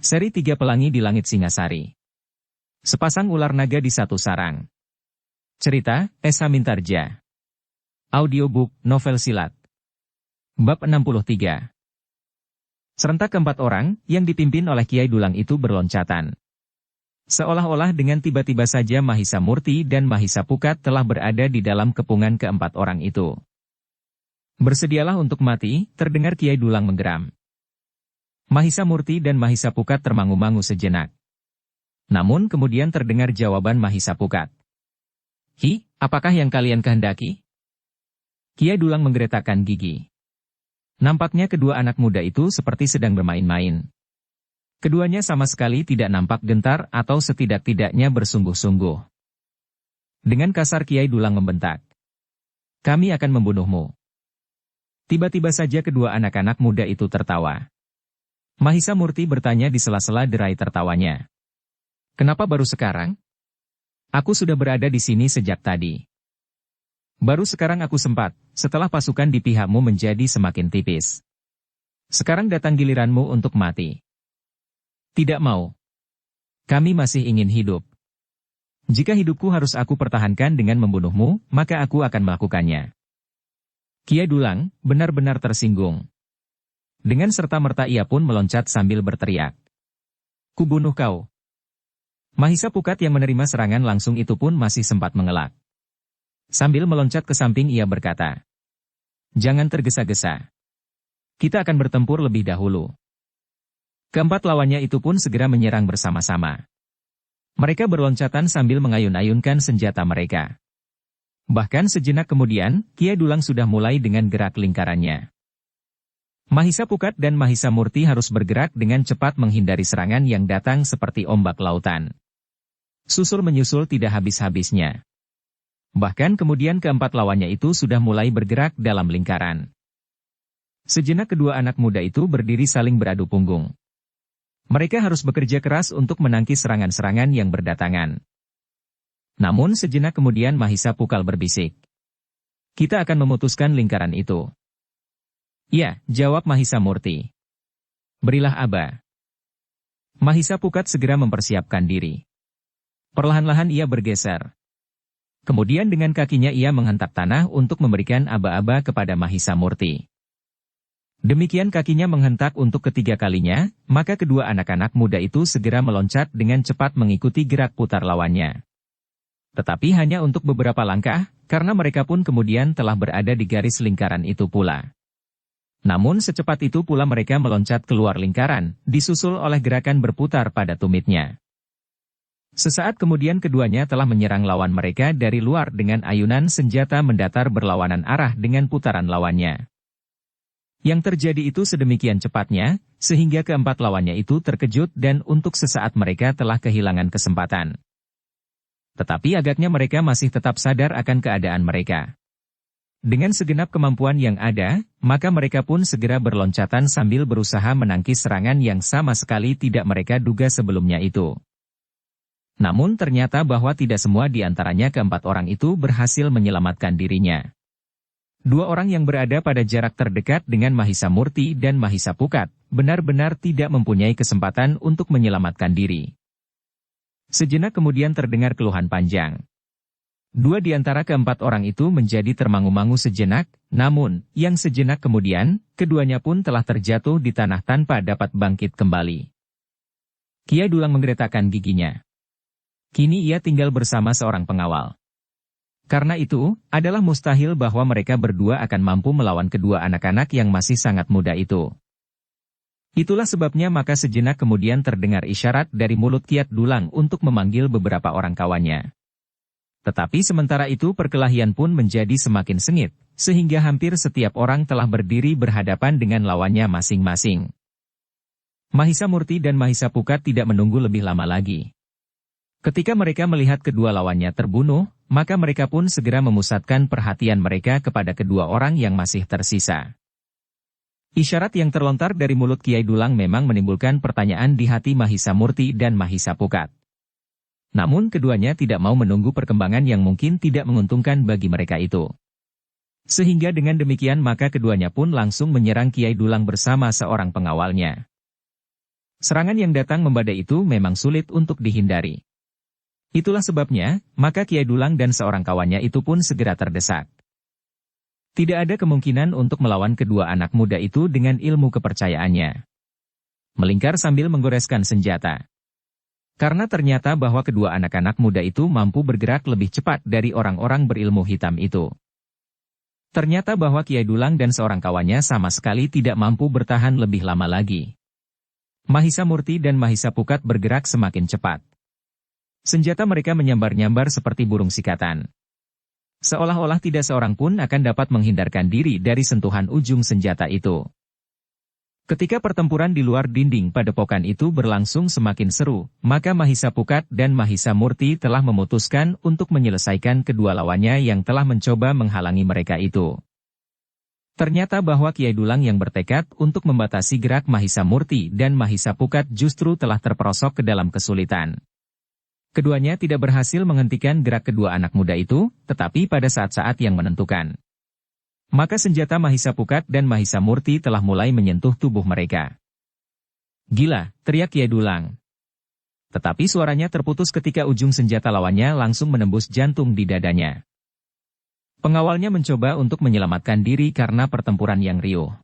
Seri 3 Pelangi di Langit Singasari. Sepasang ular naga di satu sarang. Cerita, Esa Mintarja. Audiobook, novel silat. Bab 63. Serentak keempat orang, yang dipimpin oleh Kiai Dulang itu berloncatan. Seolah-olah dengan tiba-tiba saja Mahisa Murti dan Mahisa Pukat telah berada di dalam kepungan keempat orang itu. Bersedialah untuk mati, terdengar Kiai Dulang menggeram. Mahisa Murti dan Mahisa Pukat termangu-mangu sejenak. Namun kemudian terdengar jawaban Mahisa Pukat. "Hi, apakah yang kalian kehendaki?" Kiai Dulang menggeretakkan gigi. Nampaknya kedua anak muda itu seperti sedang bermain-main. Keduanya sama sekali tidak nampak gentar atau setidak-tidaknya bersungguh-sungguh. Dengan kasar Kiai Dulang membentak. "Kami akan membunuhmu." Tiba-tiba saja kedua anak-anak muda itu tertawa. Mahisa Murti bertanya di sela-sela derai tertawanya. "Kenapa baru sekarang? Aku sudah berada di sini sejak tadi. Baru sekarang aku sempat, setelah pasukan di pihakmu menjadi semakin tipis. Sekarang datang giliranmu untuk mati." "Tidak mau. Kami masih ingin hidup. Jika hidupku harus aku pertahankan dengan membunuhmu, maka aku akan melakukannya." Kiai Dulang benar-benar tersinggung. Dengan serta-merta ia pun meloncat sambil berteriak. "Kubunuh kau." Mahisa Pukat yang menerima serangan langsung itu pun masih sempat mengelak. Sambil meloncat ke samping ia berkata, "Jangan tergesa-gesa. Kita akan bertempur lebih dahulu." Keempat lawannya itu pun segera menyerang bersama-sama. Mereka berloncatan sambil mengayun-ayunkan senjata mereka. Bahkan sejenak kemudian, Kiai Dulang sudah mulai dengan gerak lingkarannya. Mahisa Pukat dan Mahisa Murti harus bergerak dengan cepat menghindari serangan yang datang seperti ombak lautan. Susul-menyusul tidak habis-habisnya. Bahkan kemudian keempat lawannya itu sudah mulai bergerak dalam lingkaran. Sejenak kedua anak muda itu berdiri saling beradu punggung. Mereka harus bekerja keras untuk menangkis serangan-serangan yang berdatangan. Namun sejenak kemudian Mahisa Pukal berbisik. "Kita akan memutuskan lingkaran itu." "Ya," jawab Mahisa Murti. "Berilah aba." Mahisa Pukat segera mempersiapkan diri. Perlahan-lahan ia bergeser. Kemudian dengan kakinya ia menghentak tanah untuk memberikan aba-aba kepada Mahisa Murti. Demikian kakinya menghentak untuk ketiga kalinya, maka kedua anak-anak muda itu segera meloncat dengan cepat mengikuti gerak putar lawannya. Tetapi hanya untuk beberapa langkah, karena mereka pun kemudian telah berada di garis lingkaran itu pula. Namun secepat itu pula mereka meloncat keluar lingkaran, disusul oleh gerakan berputar pada tumitnya. Sesaat kemudian keduanya telah menyerang lawan mereka dari luar dengan ayunan senjata mendatar berlawanan arah dengan putaran lawannya. Yang terjadi itu sedemikian cepatnya, sehingga keempat lawannya itu terkejut dan untuk sesaat mereka telah kehilangan kesempatan. Tetapi agaknya mereka masih tetap sadar akan keadaan mereka. Dengan segenap kemampuan yang ada, maka mereka pun segera berloncatan sambil berusaha menangkis serangan yang sama sekali tidak mereka duga sebelumnya itu. Namun ternyata bahwa tidak semua di antaranya keempat orang itu berhasil menyelamatkan dirinya. Dua orang yang berada pada jarak terdekat dengan Mahisa Murti dan Mahisa Pukat, benar-benar tidak mempunyai kesempatan untuk menyelamatkan diri. Sejenak kemudian terdengar keluhan panjang. Dua di antara keempat orang itu menjadi termangu-mangu sejenak, namun, yang sejenak kemudian, keduanya pun telah terjatuh di tanah tanpa dapat bangkit kembali. Kiai Dulang menggeretakkan giginya. Kini ia tinggal bersama seorang pengawal. Karena itu, adalah mustahil bahwa mereka berdua akan mampu melawan kedua anak-anak yang masih sangat muda itu. Itulah sebabnya maka sejenak kemudian terdengar isyarat dari mulut Kiai Dulang untuk memanggil beberapa orang kawannya. Tetapi sementara itu perkelahian pun menjadi semakin sengit, sehingga hampir setiap orang telah berdiri berhadapan dengan lawannya masing-masing. Mahisa Murti dan Mahisa Pukat tidak menunggu lebih lama lagi. Ketika mereka melihat kedua lawannya terbunuh, maka mereka pun segera memusatkan perhatian mereka kepada kedua orang yang masih tersisa. Isyarat yang terlontar dari mulut Kiai Dulang memang menimbulkan pertanyaan di hati Mahisa Murti dan Mahisa Pukat. Namun keduanya tidak mau menunggu perkembangan yang mungkin tidak menguntungkan bagi mereka itu. Sehingga dengan demikian maka keduanya pun langsung menyerang Kiai Dulang bersama seorang pengawalnya. Serangan yang datang membadai itu memang sulit untuk dihindari. Itulah sebabnya, maka Kiai Dulang dan seorang kawannya itu pun segera terdesak. Tidak ada kemungkinan untuk melawan kedua anak muda itu dengan ilmu kepercayaannya. Melingkar sambil menggoreskan senjata. Karena ternyata bahwa kedua anak-anak muda itu mampu bergerak lebih cepat dari orang-orang berilmu hitam itu. Ternyata bahwa Kiai Dulang dan seorang kawannya sama sekali tidak mampu bertahan lebih lama lagi. Mahisa Murti dan Mahisa Pukat bergerak semakin cepat. Senjata mereka menyambar-nyambar seperti burung sikatan. Seolah-olah tidak seorang pun akan dapat menghindarkan diri dari sentuhan ujung senjata itu. Ketika pertempuran di luar dinding padepokan itu berlangsung semakin seru, maka Mahisa Pukat dan Mahisa Murti telah memutuskan untuk menyelesaikan kedua lawannya yang telah mencoba menghalangi mereka itu. Ternyata bahwa Kiai Dulang yang bertekad untuk membatasi gerak Mahisa Murti dan Mahisa Pukat justru telah terperosok ke dalam kesulitan. Keduanya tidak berhasil menghentikan gerak kedua anak muda itu, tetapi pada saat-saat yang menentukan. Maka senjata Mahisa Pukat dan Mahisa Murti telah mulai menyentuh tubuh mereka. "Gila!" teriak Kiai Dulang. Tetapi suaranya terputus ketika ujung senjata lawannya langsung menembus jantung di dadanya. Pengawalnya mencoba untuk menyelamatkan diri karena pertempuran yang riuh.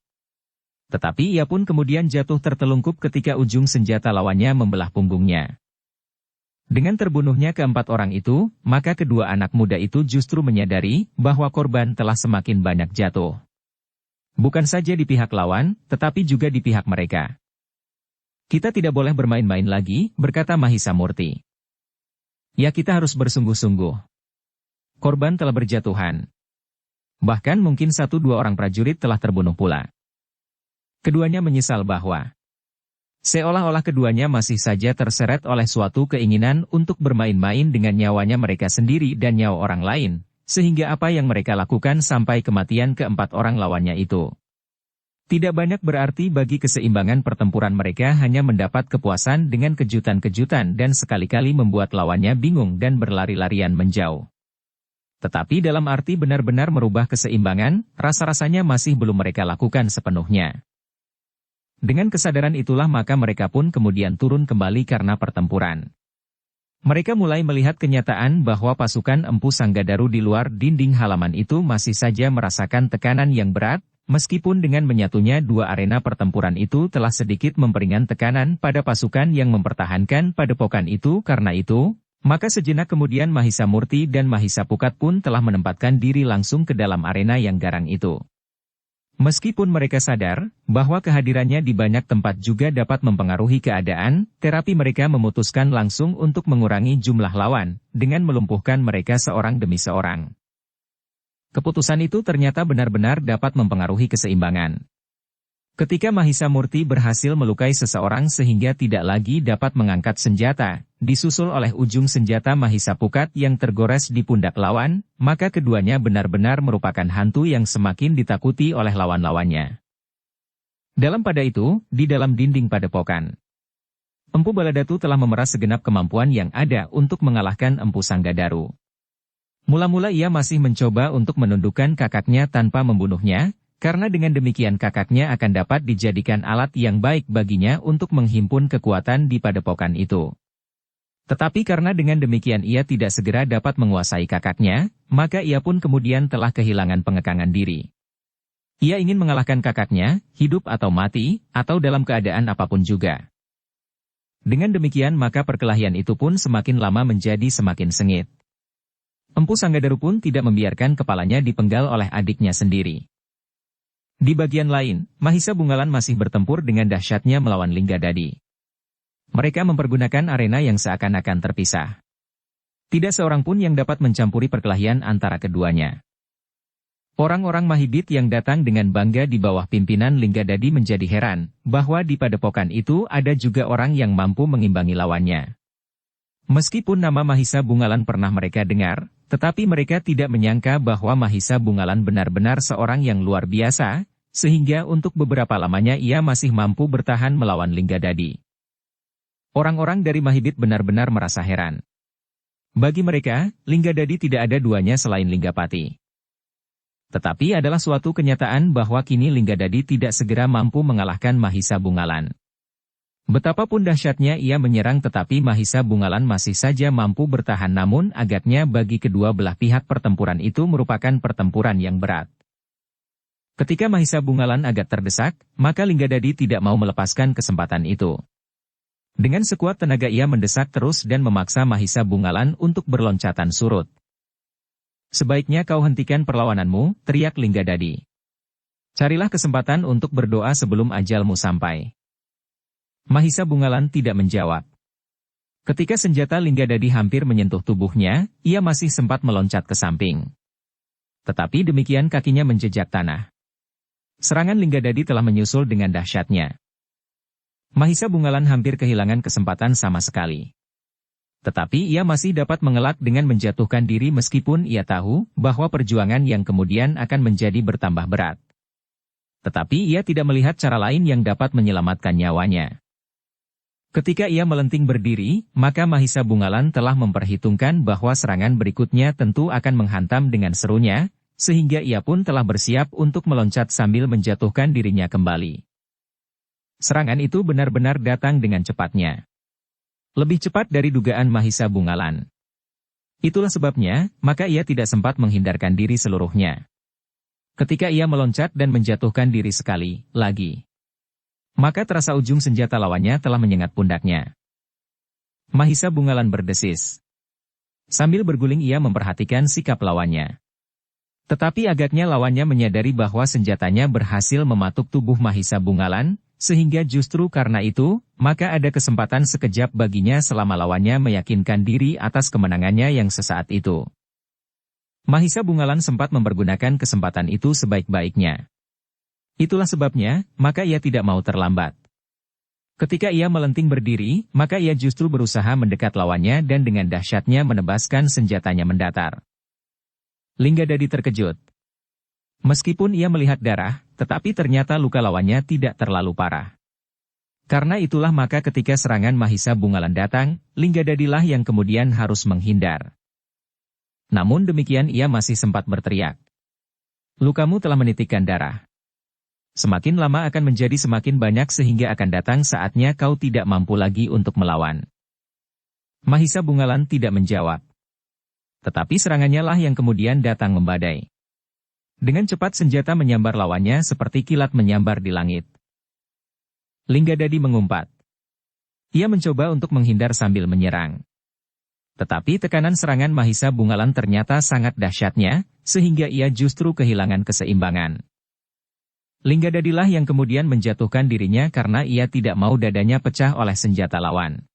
Tetapi ia pun kemudian jatuh tertelungkup ketika ujung senjata lawannya membelah punggungnya. Dengan terbunuhnya keempat orang itu, maka kedua anak muda itu justru menyadari bahwa korban telah semakin banyak jatuh. Bukan saja di pihak lawan, tetapi juga di pihak mereka. "Kita tidak boleh bermain-main lagi," berkata Mahisa Murti. "Ya, kita harus bersungguh-sungguh. Korban telah berjatuhan. Bahkan mungkin 1-2 orang prajurit telah terbunuh pula." Keduanya menyesal bahwa seolah-olah keduanya masih saja terseret oleh suatu keinginan untuk bermain-main dengan nyawanya mereka sendiri dan nyawa orang lain, sehingga apa yang mereka lakukan sampai kematian keempat orang lawannya itu tidak banyak berarti bagi keseimbangan pertempuran. Mereka hanya mendapat kepuasan dengan kejutan-kejutan dan sekali-kali membuat lawannya bingung dan berlari-larian menjauh. Tetapi dalam arti benar-benar merubah keseimbangan, rasa-rasanya masih belum mereka lakukan sepenuhnya. Dengan kesadaran itulah maka mereka pun kemudian turun kembali karena pertempuran. Mereka mulai melihat kenyataan bahwa pasukan Empu Sanggadaru di luar dinding halaman itu masih saja merasakan tekanan yang berat, meskipun dengan menyatunya dua arena pertempuran itu telah sedikit memperingan tekanan pada pasukan yang mempertahankan padepokan itu. Karena itu, maka sejenak kemudian Mahisa Murti dan Mahisa Pukat pun telah menempatkan diri langsung ke dalam arena yang garang itu. Meskipun mereka sadar bahwa kehadirannya di banyak tempat juga dapat mempengaruhi keadaan, tetapi mereka memutuskan langsung untuk mengurangi jumlah lawan, dengan melumpuhkan mereka seorang demi seorang. Keputusan itu ternyata benar-benar dapat mempengaruhi keseimbangan. Ketika Mahisa Murti berhasil melukai seseorang sehingga tidak lagi dapat mengangkat senjata, disusul oleh ujung senjata Mahisa Pukat yang tergores di pundak lawan, maka keduanya benar-benar merupakan hantu yang semakin ditakuti oleh lawan-lawannya. Dalam pada itu, di dalam dinding padepokan, Empu Baladatu telah memeras segenap kemampuan yang ada untuk mengalahkan Empu Sanggadaru. Mula-mula ia masih mencoba untuk menundukkan kakaknya tanpa membunuhnya, karena dengan demikian kakaknya akan dapat dijadikan alat yang baik baginya untuk menghimpun kekuatan di padepokan itu. Tetapi karena dengan demikian ia tidak segera dapat menguasai kakaknya, maka ia pun kemudian telah kehilangan pengekangan diri. Ia ingin mengalahkan kakaknya, hidup atau mati, atau dalam keadaan apapun juga. Dengan demikian maka perkelahian itu pun semakin lama menjadi semakin sengit. Empu Sanggadaru pun tidak membiarkan kepalanya dipenggal oleh adiknya sendiri. Di bagian lain, Mahisa Bungalan masih bertempur dengan dahsyatnya melawan Linggadadi. Mereka mempergunakan arena yang seakan-akan terpisah. Tidak seorang pun yang dapat mencampuri perkelahian antara keduanya. Orang-orang Mahibit yang datang dengan bangga di bawah pimpinan Linggadadi menjadi heran, bahwa di padepokan itu ada juga orang yang mampu mengimbangi lawannya. Meskipun nama Mahisa Bungalan pernah mereka dengar, tetapi mereka tidak menyangka bahwa Mahisa Bungalan benar-benar seorang yang luar biasa, sehingga untuk beberapa lamanya ia masih mampu bertahan melawan Linggadadi. Orang-orang dari Mahibit benar-benar merasa heran. Bagi mereka, Linggadadi tidak ada duanya selain Linggapati. Tetapi adalah suatu kenyataan bahwa kini Linggadadi tidak segera mampu mengalahkan Mahisa Bungalan. Betapapun dahsyatnya ia menyerang tetapi Mahisa Bungalan masih saja mampu bertahan, namun agaknya bagi kedua belah pihak pertempuran itu merupakan pertempuran yang berat. Ketika Mahisa Bungalan agak terdesak, maka Linggadadi tidak mau melepaskan kesempatan itu. Dengan sekuat tenaga ia mendesak terus dan memaksa Mahisa Bungalan untuk berloncatan surut. "Sebaiknya kau hentikan perlawananmu," teriak Linggadadi. "Carilah kesempatan untuk berdoa sebelum ajalmu sampai." Mahisa Bungalan tidak menjawab. Ketika senjata Linggadadi hampir menyentuh tubuhnya, ia masih sempat meloncat ke samping. Tetapi demikian kakinya menjejak tanah. Serangan Linggadadi telah menyusul dengan dahsyatnya. Mahisa Bungalan hampir kehilangan kesempatan sama sekali. Tetapi ia masih dapat mengelak dengan menjatuhkan diri meskipun ia tahu bahwa perjuangan yang kemudian akan menjadi bertambah berat. Tetapi ia tidak melihat cara lain yang dapat menyelamatkan nyawanya. Ketika ia melenting berdiri, maka Mahisa Bungalan telah memperhitungkan bahwa serangan berikutnya tentu akan menghantam dengan serunya, sehingga ia pun telah bersiap untuk meloncat sambil menjatuhkan dirinya kembali. Serangan itu benar-benar datang dengan cepatnya. Lebih cepat dari dugaan Mahisa Bungalan. Itulah sebabnya, maka ia tidak sempat menghindarkan diri seluruhnya. Ketika ia meloncat dan menjatuhkan diri sekali lagi, maka terasa ujung senjata lawannya telah menyengat pundaknya. Mahisa Bungalan berdesis. Sambil berguling ia memperhatikan sikap lawannya. Tetapi agaknya lawannya menyadari bahwa senjatanya berhasil mematuk tubuh Mahisa Bungalan, sehingga justru karena itu, maka ada kesempatan sekejap baginya selama lawannya meyakinkan diri atas kemenangannya yang sesaat itu. Mahisa Bungalan sempat mempergunakan kesempatan itu sebaik-baiknya. Itulah sebabnya, maka ia tidak mau terlambat. Ketika ia melenting berdiri, maka ia justru berusaha mendekat lawannya dan dengan dahsyatnya menebaskan senjatanya mendatar. Linggadadi terkejut. Meskipun ia melihat darah, tetapi ternyata luka lawannya tidak terlalu parah. Karena itulah maka ketika serangan Mahisa Bungalan datang, Linggadadilah yang kemudian harus menghindar. Namun demikian ia masih sempat berteriak. "Lukamu telah menitikkan darah. Semakin lama akan menjadi semakin banyak sehingga akan datang saatnya kau tidak mampu lagi untuk melawan." Mahisa Bungalan tidak menjawab. Tetapi serangannya lah yang kemudian datang membadai. Dengan cepat senjata menyambar lawannya seperti kilat menyambar di langit. Linggadadi mengumpat. Ia mencoba untuk menghindar sambil menyerang. Tetapi tekanan serangan Mahisa Bungalan ternyata sangat dahsyatnya, sehingga ia justru kehilangan keseimbangan. Linggadadilah yang kemudian menjatuhkan dirinya karena ia tidak mau dadanya pecah oleh senjata lawan.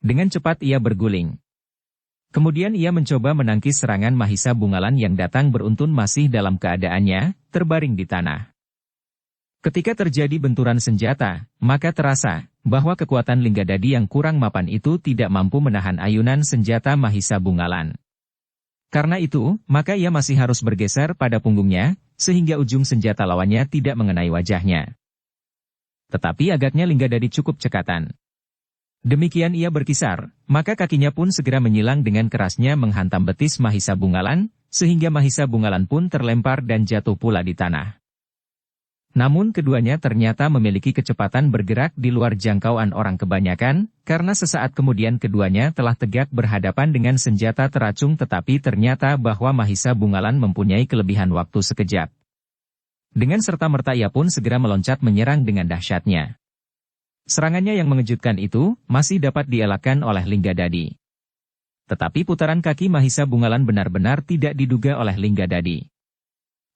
Dengan cepat ia berguling. Kemudian ia mencoba menangkis serangan Mahisa Bungalan yang datang beruntun masih dalam keadaannya, terbaring di tanah. Ketika terjadi benturan senjata, maka terasa bahwa kekuatan Linggadadi yang kurang mapan itu tidak mampu menahan ayunan senjata Mahisa Bungalan. Karena itu, maka ia masih harus bergeser pada punggungnya, sehingga ujung senjata lawannya tidak mengenai wajahnya. Tetapi agaknya Linggadadi cukup cekatan. Demikian ia berkisar, maka kakinya pun segera menyilang dengan kerasnya menghantam betis Mahisa Bungalan, sehingga Mahisa Bungalan pun terlempar dan jatuh pula di tanah. Namun keduanya ternyata memiliki kecepatan bergerak di luar jangkauan orang kebanyakan, karena sesaat kemudian keduanya telah tegak berhadapan dengan senjata teracung, tetapi ternyata bahwa Mahisa Bungalan mempunyai kelebihan waktu sekejap. Dengan serta-merta ia pun segera meloncat menyerang dengan dahsyatnya. Serangannya yang mengejutkan itu masih dapat dielakkan oleh Linggadadi. Tetapi putaran kaki Mahisa Bungalan benar-benar tidak diduga oleh Linggadadi.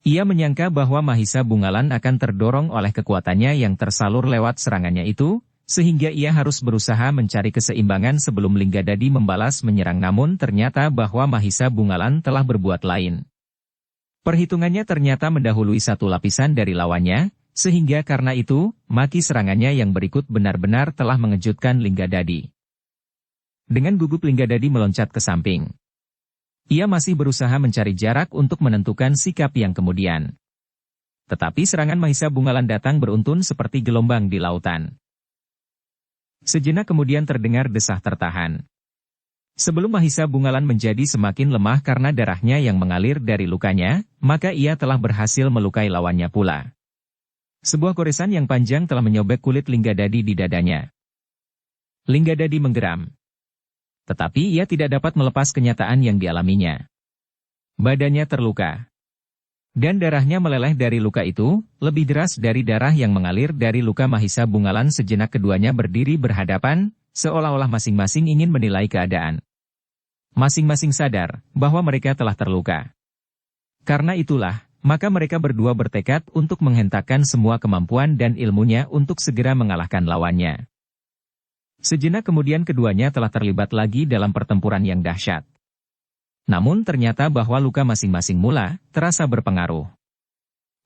Ia menyangka bahwa Mahisa Bungalan akan terdorong oleh kekuatannya yang tersalur lewat serangannya itu, sehingga ia harus berusaha mencari keseimbangan sebelum Linggadadi membalas menyerang, namun ternyata bahwa Mahisa Bungalan telah berbuat lain. Perhitungannya ternyata mendahului satu lapisan dari lawannya, sehingga karena itu, maki serangannya yang berikut benar-benar telah mengejutkan Linggadadi. Dengan gugup Linggadadi meloncat ke samping. Ia masih berusaha mencari jarak untuk menentukan sikap yang kemudian. Tetapi serangan Mahisa Bungalan datang beruntun seperti gelombang di lautan. Sejenak kemudian terdengar desah tertahan. Sebelum Mahisa Bungalan menjadi semakin lemah karena darahnya yang mengalir dari lukanya, maka ia telah berhasil melukai lawannya pula. Sebuah goresan yang panjang telah menyobek kulit Linggadadi di dadanya. Linggadadi menggeram. Tetapi ia tidak dapat melepas kenyataan yang dialaminya. Badannya terluka. Dan darahnya meleleh dari luka itu, lebih deras dari darah yang mengalir dari luka Mahisa Bungalan. Sejenak keduanya berdiri berhadapan, seolah-olah masing-masing ingin menilai keadaan. Masing-masing sadar bahwa mereka telah terluka. Karena itulah, maka mereka berdua bertekad untuk menghentakkan semua kemampuan dan ilmunya untuk segera mengalahkan lawannya. Sejenak kemudian keduanya telah terlibat lagi dalam pertempuran yang dahsyat. Namun ternyata bahwa luka masing-masing mula terasa berpengaruh.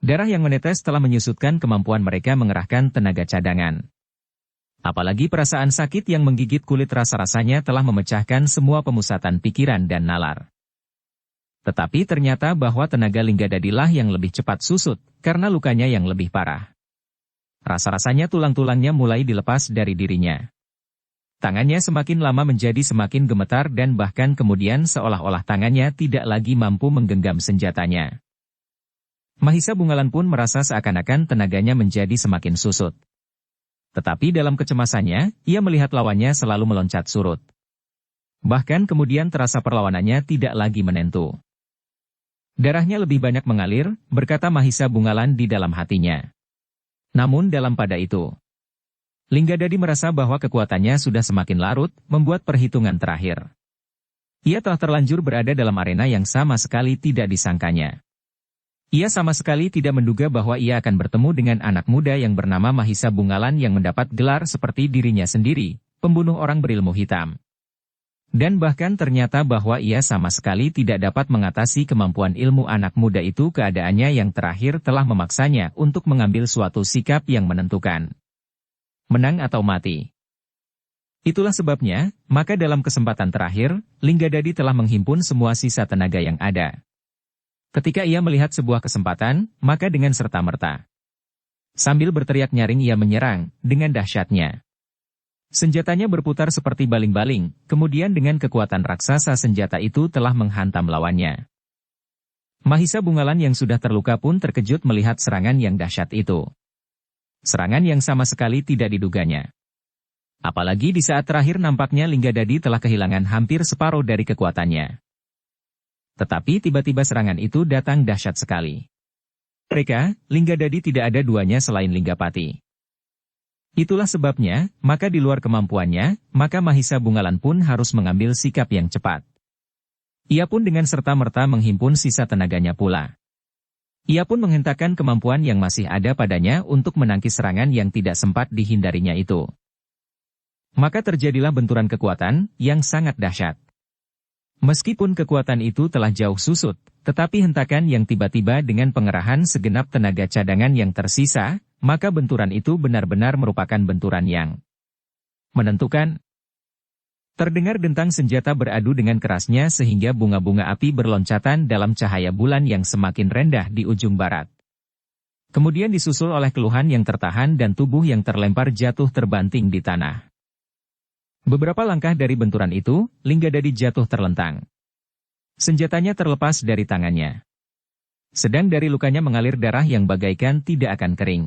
Darah yang menetes telah menyusutkan kemampuan mereka mengerahkan tenaga cadangan. Apalagi perasaan sakit yang menggigit kulit rasa-rasanya telah memecahkan semua pemusatan pikiran dan nalar. Tetapi ternyata bahwa tenaga Linggadadilah yang lebih cepat susut, karena lukanya yang lebih parah. Rasa-rasanya tulang-tulangnya mulai dilepas dari dirinya. Tangannya semakin lama menjadi semakin gemetar dan bahkan kemudian seolah-olah tangannya tidak lagi mampu menggenggam senjatanya. Mahisa Bungalan pun merasa seakan-akan tenaganya menjadi semakin susut. Tetapi dalam kecemasannya, ia melihat lawannya selalu meloncat surut. Bahkan kemudian terasa perlawanannya tidak lagi menentu. Darahnya lebih banyak mengalir, berkata Mahisa Bungalan di dalam hatinya. Namun dalam pada itu, Linggadadi merasa bahwa kekuatannya sudah semakin larut, membuat perhitungan terakhir. Ia telah terlanjur berada dalam arena yang sama sekali tidak disangkanya. Ia sama sekali tidak menduga bahwa ia akan bertemu dengan anak muda yang bernama Mahisa Bungalan yang mendapat gelar seperti dirinya sendiri, pembunuh orang berilmu hitam. Dan bahkan ternyata bahwa ia sama sekali tidak dapat mengatasi kemampuan ilmu anak muda itu. Keadaannya yang terakhir telah memaksanya untuk mengambil suatu sikap yang menentukan. Menang atau mati. Itulah sebabnya, maka dalam kesempatan terakhir, Linggadadi telah menghimpun semua sisa tenaga yang ada. Ketika ia melihat sebuah kesempatan, maka dengan serta-merta. Sambil berteriak nyaring ia menyerang, dengan dahsyatnya. Senjatanya berputar seperti baling-baling, kemudian dengan kekuatan raksasa senjata itu telah menghantam lawannya. Mahisa Bungalan yang sudah terluka pun terkejut melihat serangan yang dahsyat itu. Serangan yang sama sekali tidak diduganya. Apalagi di saat terakhir nampaknya Linggadadi telah kehilangan hampir separuh dari kekuatannya. Tetapi tiba-tiba serangan itu datang dahsyat sekali. Mereka, Linggadadi tidak ada duanya selain Linggapati. Itulah sebabnya, maka di luar kemampuannya, maka Mahisa Bungalan pun harus mengambil sikap yang cepat. Ia pun dengan serta-merta menghimpun sisa tenaganya pula. Ia pun menghentakkan kemampuan yang masih ada padanya untuk menangkis serangan yang tidak sempat dihindarinya itu. Maka terjadilah benturan kekuatan yang sangat dahsyat. Meskipun kekuatan itu telah jauh susut, tetapi hentakan yang tiba-tiba dengan pengerahan segenap tenaga cadangan yang tersisa, maka benturan itu benar-benar merupakan benturan yang menentukan. Terdengar dentang senjata beradu dengan kerasnya sehingga bunga-bunga api berloncatan dalam cahaya bulan yang semakin rendah di ujung barat. Kemudian disusul oleh keluhan yang tertahan dan tubuh yang terlempar jatuh terbanting di tanah. Beberapa langkah dari benturan itu, Linggadadi jatuh terlentang. Senjatanya terlepas dari tangannya. Sedang dari lukanya mengalir darah yang bagaikan tidak akan kering.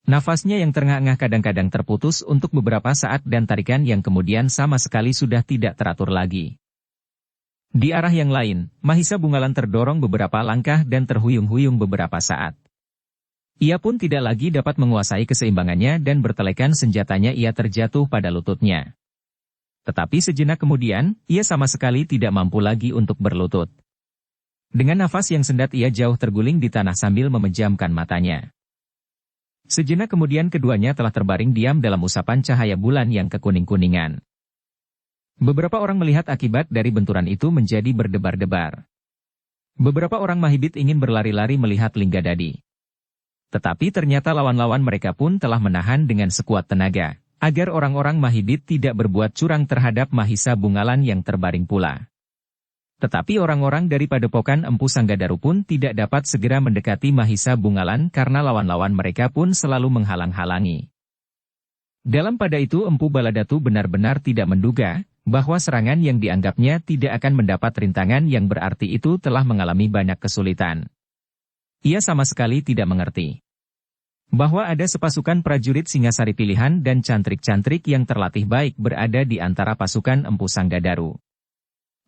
Nafasnya yang terengah-engah kadang-kadang terputus untuk beberapa saat dan tarikan yang kemudian sama sekali sudah tidak teratur lagi. Di arah yang lain, Mahisa Bungalan terdorong beberapa langkah dan terhuyung-huyung beberapa saat. Ia pun tidak lagi dapat menguasai keseimbangannya dan bertelekan senjatanya ia terjatuh pada lututnya. Tetapi sejenak kemudian, ia sama sekali tidak mampu lagi untuk berlutut. Dengan nafas yang sendat ia jauh terguling di tanah sambil memejamkan matanya. Sejenak kemudian keduanya telah terbaring diam dalam usapan cahaya bulan yang kekuning-kuningan. Beberapa orang melihat akibat dari benturan itu menjadi berdebar-debar. Beberapa orang Mahibit ingin berlari-lari melihat Linggadadi. Tetapi ternyata lawan-lawan mereka pun telah menahan dengan sekuat tenaga, agar orang-orang Mahibit tidak berbuat curang terhadap Mahisa Bungalan yang terbaring pula. Tetapi orang-orang dari Padepokan Empu Sanggadaru pun tidak dapat segera mendekati Mahisa Bungalan karena lawan-lawan mereka pun selalu menghalang-halangi. Dalam pada itu Empu Baladatu benar-benar tidak menduga bahwa serangan yang dianggapnya tidak akan mendapat rintangan yang berarti itu telah mengalami banyak kesulitan. Ia sama sekali tidak mengerti. bahwa ada sepasukan prajurit Singasari pilihan dan cantrik-cantrik yang terlatih baik berada di antara pasukan Empu Sanggadaru.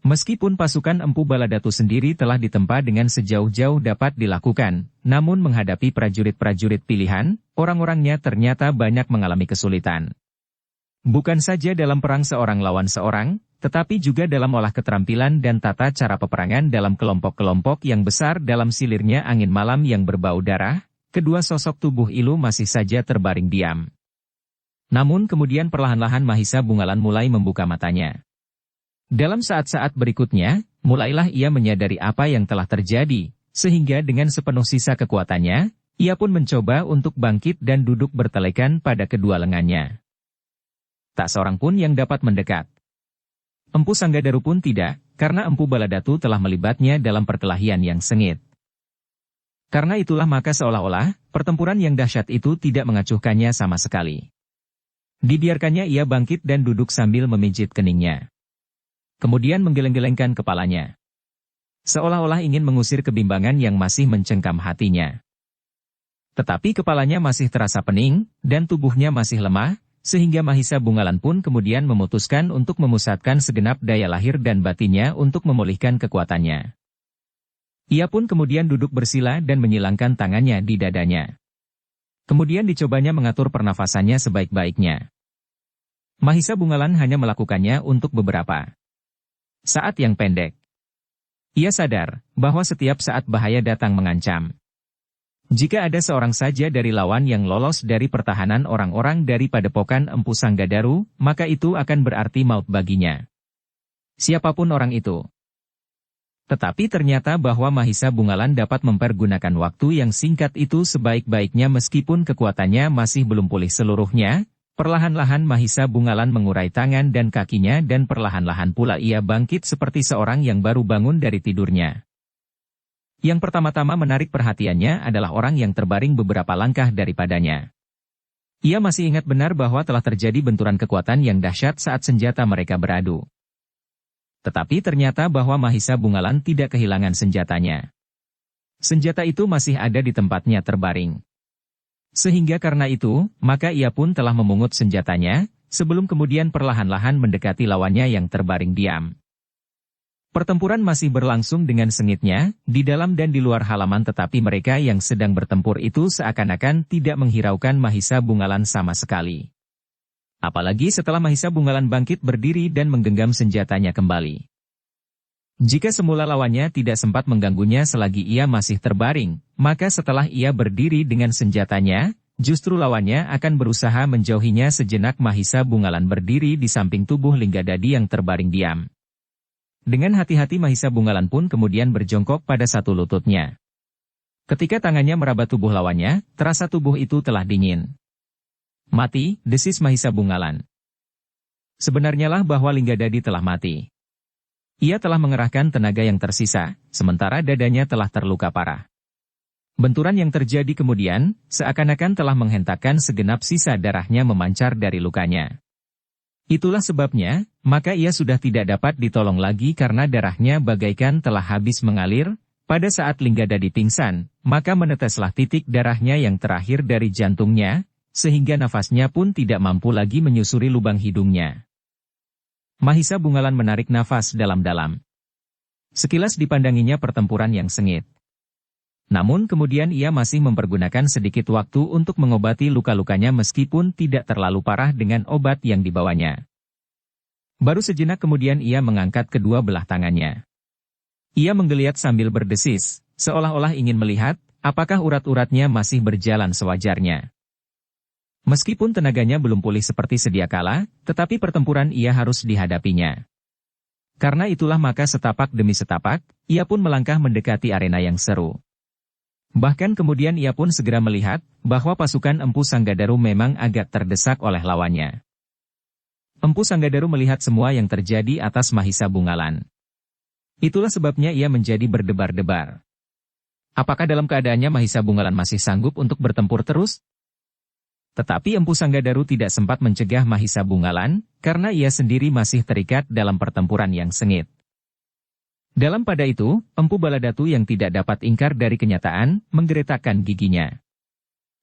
Meskipun pasukan Empu Baladatu sendiri telah ditempa dengan sejauh-jauh dapat dilakukan, namun menghadapi prajurit-prajurit pilihan, orang-orangnya ternyata banyak mengalami kesulitan. Bukan saja dalam perang seorang lawan seorang, tetapi juga dalam olah keterampilan dan tata cara peperangan dalam kelompok-kelompok yang besar dalam silirnya angin malam yang berbau darah, kedua sosok tubuh Ilu masih saja terbaring diam. Namun kemudian perlahan-lahan Mahisa Bungalan mulai membuka matanya. Dalam saat-saat berikutnya, mulailah ia menyadari apa yang telah terjadi, sehingga dengan sepenuh sisa kekuatannya, ia pun mencoba untuk bangkit dan duduk bertelekan pada kedua lengannya. Tak seorang pun yang dapat mendekat. Empu Sanggadaru pun tidak, karena Empu Baladatu telah melibatnya dalam perkelahian yang sengit. Karena itulah maka seolah-olah, pertempuran yang dahsyat itu tidak mengacuhkannya sama sekali. Dibiarkannya ia bangkit dan duduk sambil memijit keningnya. Kemudian menggeleng-gelengkan kepalanya. Seolah-olah ingin mengusir kebimbangan yang masih mencengkam hatinya. Tetapi kepalanya masih terasa pening, dan tubuhnya masih lemah, sehingga Mahisa Bungalan pun kemudian memutuskan untuk memusatkan segenap daya lahir dan batinnya untuk memulihkan kekuatannya. Ia pun kemudian duduk bersila dan menyilangkan tangannya di dadanya. Kemudian dicobanya mengatur pernafasannya sebaik-baiknya. Mahisa Bungalan hanya melakukannya untuk beberapa saat yang pendek. Ia sadar bahwa setiap saat bahaya datang mengancam. Jika ada seorang saja dari lawan yang lolos dari pertahanan orang-orang dari padepokan Empu Sanggadaru, maka itu akan berarti maut baginya. Siapapun orang itu. Tetapi ternyata bahwa Mahisa Bungalan dapat mempergunakan waktu yang singkat itu sebaik-baiknya meskipun kekuatannya masih belum pulih seluruhnya. Perlahan-lahan Mahisa Bungalan mengurai tangan dan kakinya dan perlahan-lahan pula ia bangkit seperti seorang yang baru bangun dari tidurnya. Yang pertama-tama menarik perhatiannya adalah orang yang terbaring beberapa langkah daripadanya. Ia masih ingat benar bahwa telah terjadi benturan kekuatan yang dahsyat saat senjata mereka beradu. Tetapi ternyata bahwa Mahisa Bungalan tidak kehilangan senjatanya. Senjata itu masih ada di tempatnya terbaring. Sehingga karena itu, maka ia pun telah memungut senjatanya, sebelum kemudian perlahan-lahan mendekati lawannya yang terbaring diam. Pertempuran masih berlangsung dengan sengitnya, di dalam dan di luar halaman tetapi mereka yang sedang bertempur itu seakan-akan tidak menghiraukan Mahisa Bungalan sama sekali. Apalagi setelah Mahisa Bungalan bangkit berdiri dan menggenggam senjatanya kembali. Jika semula lawannya tidak sempat mengganggunya selagi ia masih terbaring, maka setelah ia berdiri dengan senjatanya, justru lawannya akan berusaha menjauhinya sejenak. Mahisa Bungalan berdiri di samping tubuh Linggadadi yang terbaring diam. Dengan hati-hati Mahisa Bungalan pun kemudian berjongkok pada satu lututnya. Ketika tangannya meraba tubuh lawannya, terasa tubuh itu telah dingin. Mati, desis Mahisa Bungalan. Sebenarnya lah bahwa Linggadadi telah mati. Ia telah mengerahkan tenaga yang tersisa, sementara dadanya telah terluka parah. Benturan yang terjadi kemudian, seakan-akan telah menghentakkan segenap sisa darahnya memancar dari lukanya. Itulah sebabnya, maka ia sudah tidak dapat ditolong lagi karena darahnya bagaikan telah habis mengalir. Pada saat Linggadadi pingsan, maka meneteslah titik darahnya yang terakhir dari jantungnya, sehingga nafasnya pun tidak mampu lagi menyusuri lubang hidungnya. Mahisa Bungalan menarik nafas dalam-dalam. Sekilas dipandanginya pertempuran yang sengit. Namun kemudian ia masih mempergunakan sedikit waktu untuk mengobati luka-lukanya meskipun tidak terlalu parah dengan obat yang dibawanya. Baru sejenak kemudian ia mengangkat kedua belah tangannya. Ia menggeliat sambil berdesis, seolah-olah ingin melihat, apakah urat-uratnya masih berjalan sewajarnya. Meskipun tenaganya belum pulih seperti sedia kala, tetapi pertempuran ia harus dihadapinya. Karena itulah maka setapak demi setapak, ia pun melangkah mendekati arena yang seru. Bahkan kemudian ia pun segera melihat, bahwa pasukan Empu Sanggadaru memang agak terdesak oleh lawannya. Empu Sanggadaru melihat semua yang terjadi atas Mahisa Bungalan. Itulah sebabnya ia menjadi berdebar-debar. Apakah dalam keadaannya Mahisa Bungalan masih sanggup untuk bertempur terus? Tetapi Empu Sanggadaru tidak sempat mencegah Mahisa Bungalan, karena ia sendiri masih terikat dalam pertempuran yang sengit. Dalam pada itu, Empu Baladatu yang tidak dapat ingkar dari kenyataan, menggeretakkan giginya.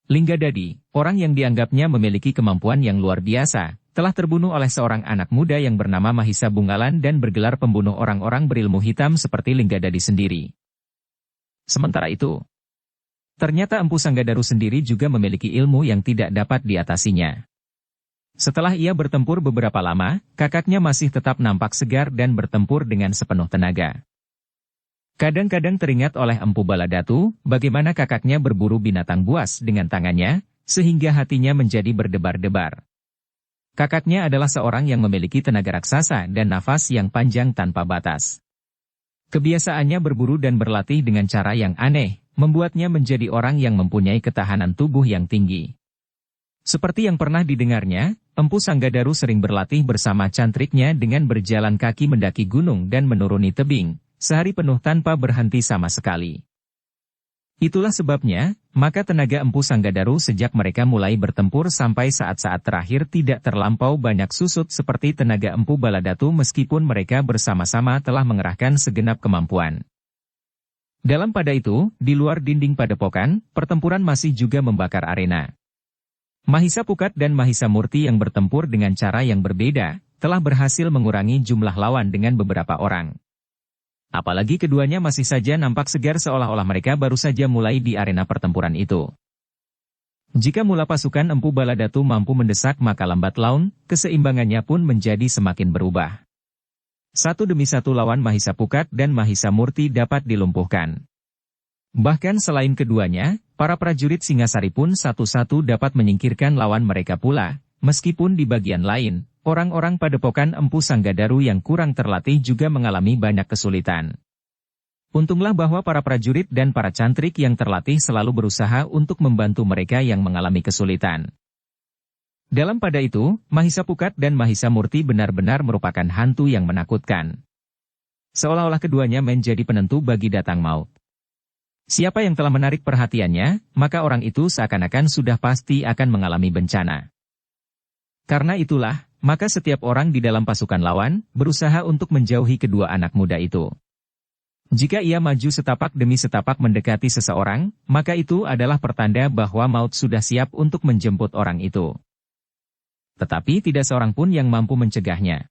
Linggadadi, orang yang dianggapnya memiliki kemampuan yang luar biasa, telah terbunuh oleh seorang anak muda yang bernama Mahisa Bungalan dan bergelar pembunuh orang-orang berilmu hitam seperti Linggadadi sendiri. Sementara itu, ternyata Empu Sanggadaru sendiri juga memiliki ilmu yang tidak dapat diatasinya. Setelah ia bertempur beberapa lama, kakaknya masih tetap nampak segar dan bertempur dengan sepenuh tenaga. Kadang-kadang teringat oleh Empu Baladatu, bagaimana kakaknya berburu binatang buas dengan tangannya, sehingga hatinya menjadi berdebar-debar. Kakaknya adalah seorang yang memiliki tenaga raksasa dan nafas yang panjang tanpa batas. Kebiasaannya berburu dan berlatih dengan cara yang aneh, membuatnya menjadi orang yang mempunyai ketahanan tubuh yang tinggi. Seperti yang pernah didengarnya, Empu Sanggadaru sering berlatih bersama cantriknya dengan berjalan kaki mendaki gunung dan menuruni tebing, sehari penuh tanpa berhenti sama sekali. Itulah sebabnya, maka tenaga Empu Sanggadaru sejak mereka mulai bertempur sampai saat-saat terakhir tidak terlampau banyak susut seperti tenaga Empu Baladatu meskipun mereka bersama-sama telah mengerahkan segenap kemampuan. Dalam pada itu, di luar dinding padepokan, pertempuran masih juga membakar arena. Mahisa Pukat dan Mahisa Murti yang bertempur dengan cara yang berbeda, telah berhasil mengurangi jumlah lawan dengan beberapa orang. Apalagi keduanya masih saja nampak segar seolah-olah mereka baru saja mulai di arena pertempuran itu. Jika mula pasukan Empu Baladatu mampu mendesak maka lambat laun, keseimbangannya pun menjadi semakin berubah. Satu demi satu lawan Mahisa Pukat dan Mahisa Murti dapat dilumpuhkan. Bahkan selain keduanya, para prajurit Singasari pun satu-satu dapat menyingkirkan lawan mereka pula, meskipun di bagian lain, orang-orang padepokan Empu Sanggadaru yang kurang terlatih juga mengalami banyak kesulitan. Untunglah bahwa para prajurit dan para cantrik yang terlatih selalu berusaha untuk membantu mereka yang mengalami kesulitan. Dalam pada itu, Mahisa Pukat dan Mahisa Murti benar-benar merupakan hantu yang menakutkan. Seolah-olah keduanya menjadi penentu bagi datang maut. Siapa yang telah menarik perhatiannya, maka orang itu seakan-akan sudah pasti akan mengalami bencana. Karena itulah, maka setiap orang di dalam pasukan lawan, berusaha untuk menjauhi kedua anak muda itu. Jika ia maju setapak demi setapak mendekati seseorang, maka itu adalah pertanda bahwa maut sudah siap untuk menjemput orang itu. Tetapi tidak seorang pun yang mampu mencegahnya.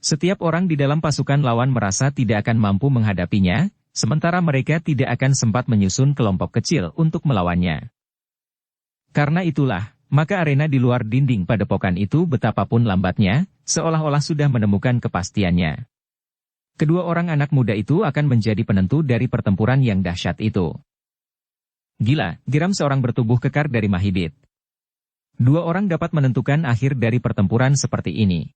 Setiap orang di dalam pasukan lawan merasa tidak akan mampu menghadapinya, sementara mereka tidak akan sempat menyusun kelompok kecil untuk melawannya. Karena itulah, maka arena di luar dinding padepokan itu betapapun lambatnya, seolah-olah sudah menemukan kepastiannya. Kedua orang anak muda itu akan menjadi penentu dari pertempuran yang dahsyat itu. Gila, geram seorang bertubuh kekar dari Mahibit. Dua orang dapat menentukan akhir dari pertempuran seperti ini.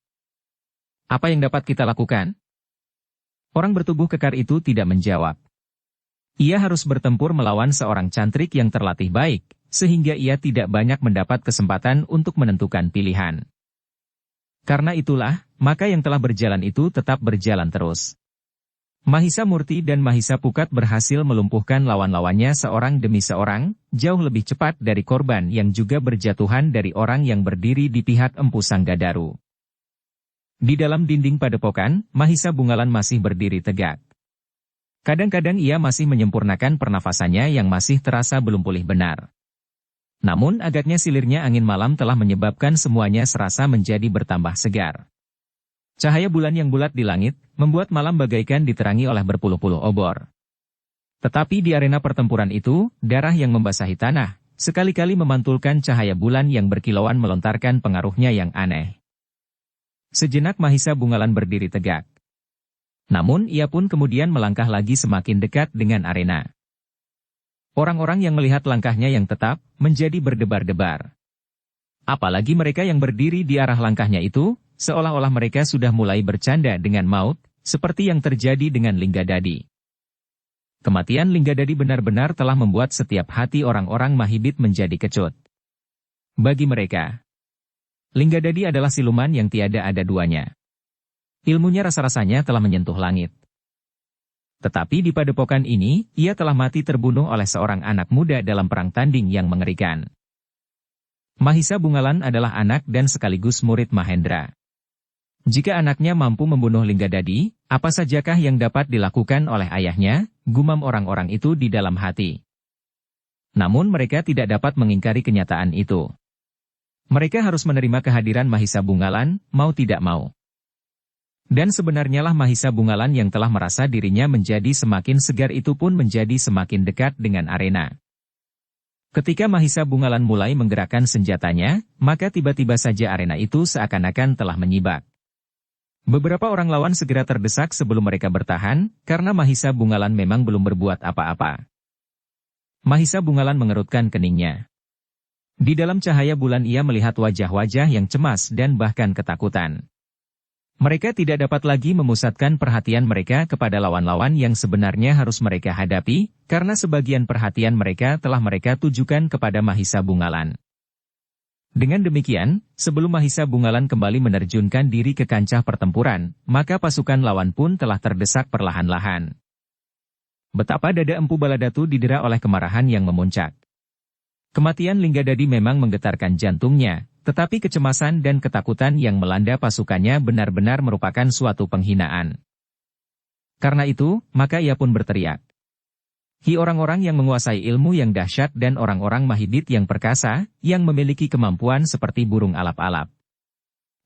Apa yang dapat kita lakukan? Orang bertubuh kekar itu tidak menjawab. Ia harus bertempur melawan seorang cantrik yang terlatih baik, sehingga ia tidak banyak mendapat kesempatan untuk menentukan pilihan. Karena itulah, maka yang telah berjalan itu tetap berjalan terus. Mahisa Murti dan Mahisa Pukat berhasil melumpuhkan lawan-lawannya seorang demi seorang, jauh lebih cepat dari korban yang juga berjatuhan dari orang yang berdiri di pihak Empu Sanggadaru. Di dalam dinding padepokan, Mahisa Bungalan masih berdiri tegak. Kadang-kadang ia masih menyempurnakan pernafasannya yang masih terasa belum pulih benar. Namun agaknya silirnya angin malam telah menyebabkan semuanya serasa menjadi bertambah segar. Cahaya bulan yang bulat di langit, membuat malam bagaikan diterangi oleh berpuluh-puluh obor. Tetapi di arena pertempuran itu, darah yang membasahi tanah, sekali-kali memantulkan cahaya bulan yang berkilauan melontarkan pengaruhnya yang aneh. Sejenak Mahisa Bungalan berdiri tegak. Namun ia pun kemudian melangkah lagi semakin dekat dengan arena. Orang-orang yang melihat langkahnya yang tetap, menjadi berdebar-debar. Apalagi mereka yang berdiri di arah langkahnya itu, seolah-olah mereka sudah mulai bercanda dengan maut, seperti yang terjadi dengan Linggadadi. Kematian Linggadadi benar-benar telah membuat setiap hati orang-orang Mahibit menjadi kecut. Bagi mereka, Linggadadi adalah siluman yang tiada ada duanya. Ilmunya rasa-rasanya telah menyentuh langit. Tetapi di padepokan ini, ia telah mati terbunuh oleh seorang anak muda dalam perang tanding yang mengerikan. Mahisa Bungalan adalah anak dan sekaligus murid Mahendra. Jika anaknya mampu membunuh Linggadadi, apa sajakah yang dapat dilakukan oleh ayahnya, gumam orang-orang itu di dalam hati. Namun mereka tidak dapat mengingkari kenyataan itu. Mereka harus menerima kehadiran Mahisa Bungalan, mau tidak mau. Dan sebenarnya lah Mahisa Bungalan yang telah merasa dirinya menjadi semakin segar itu pun menjadi semakin dekat dengan arena. Ketika Mahisa Bungalan mulai menggerakkan senjatanya, maka tiba-tiba saja arena itu seakan-akan telah menyibak. Beberapa orang lawan segera terdesak sebelum mereka bertahan, karena Mahisa Bungalan memang belum berbuat apa-apa. Mahisa Bungalan mengerutkan keningnya. Di dalam cahaya bulan ia melihat wajah-wajah yang cemas dan bahkan ketakutan. Mereka tidak dapat lagi memusatkan perhatian mereka kepada lawan-lawan yang sebenarnya harus mereka hadapi, karena sebagian perhatian mereka telah mereka tujukan kepada Mahisa Bungalan. Dengan demikian, sebelum Mahisa Bungalan kembali menerjunkan diri ke kancah pertempuran, maka pasukan lawan pun telah terdesak perlahan-lahan. Betapa dada Empu Baladatu didera oleh kemarahan yang memuncak. Kematian Linggadadi memang menggetarkan jantungnya, tetapi kecemasan dan ketakutan yang melanda pasukannya benar-benar merupakan suatu penghinaan. Karena itu, maka ia pun berteriak. Hi orang-orang yang menguasai ilmu yang dahsyat dan orang-orang Mahidit yang perkasa, yang memiliki kemampuan seperti burung alap-alap.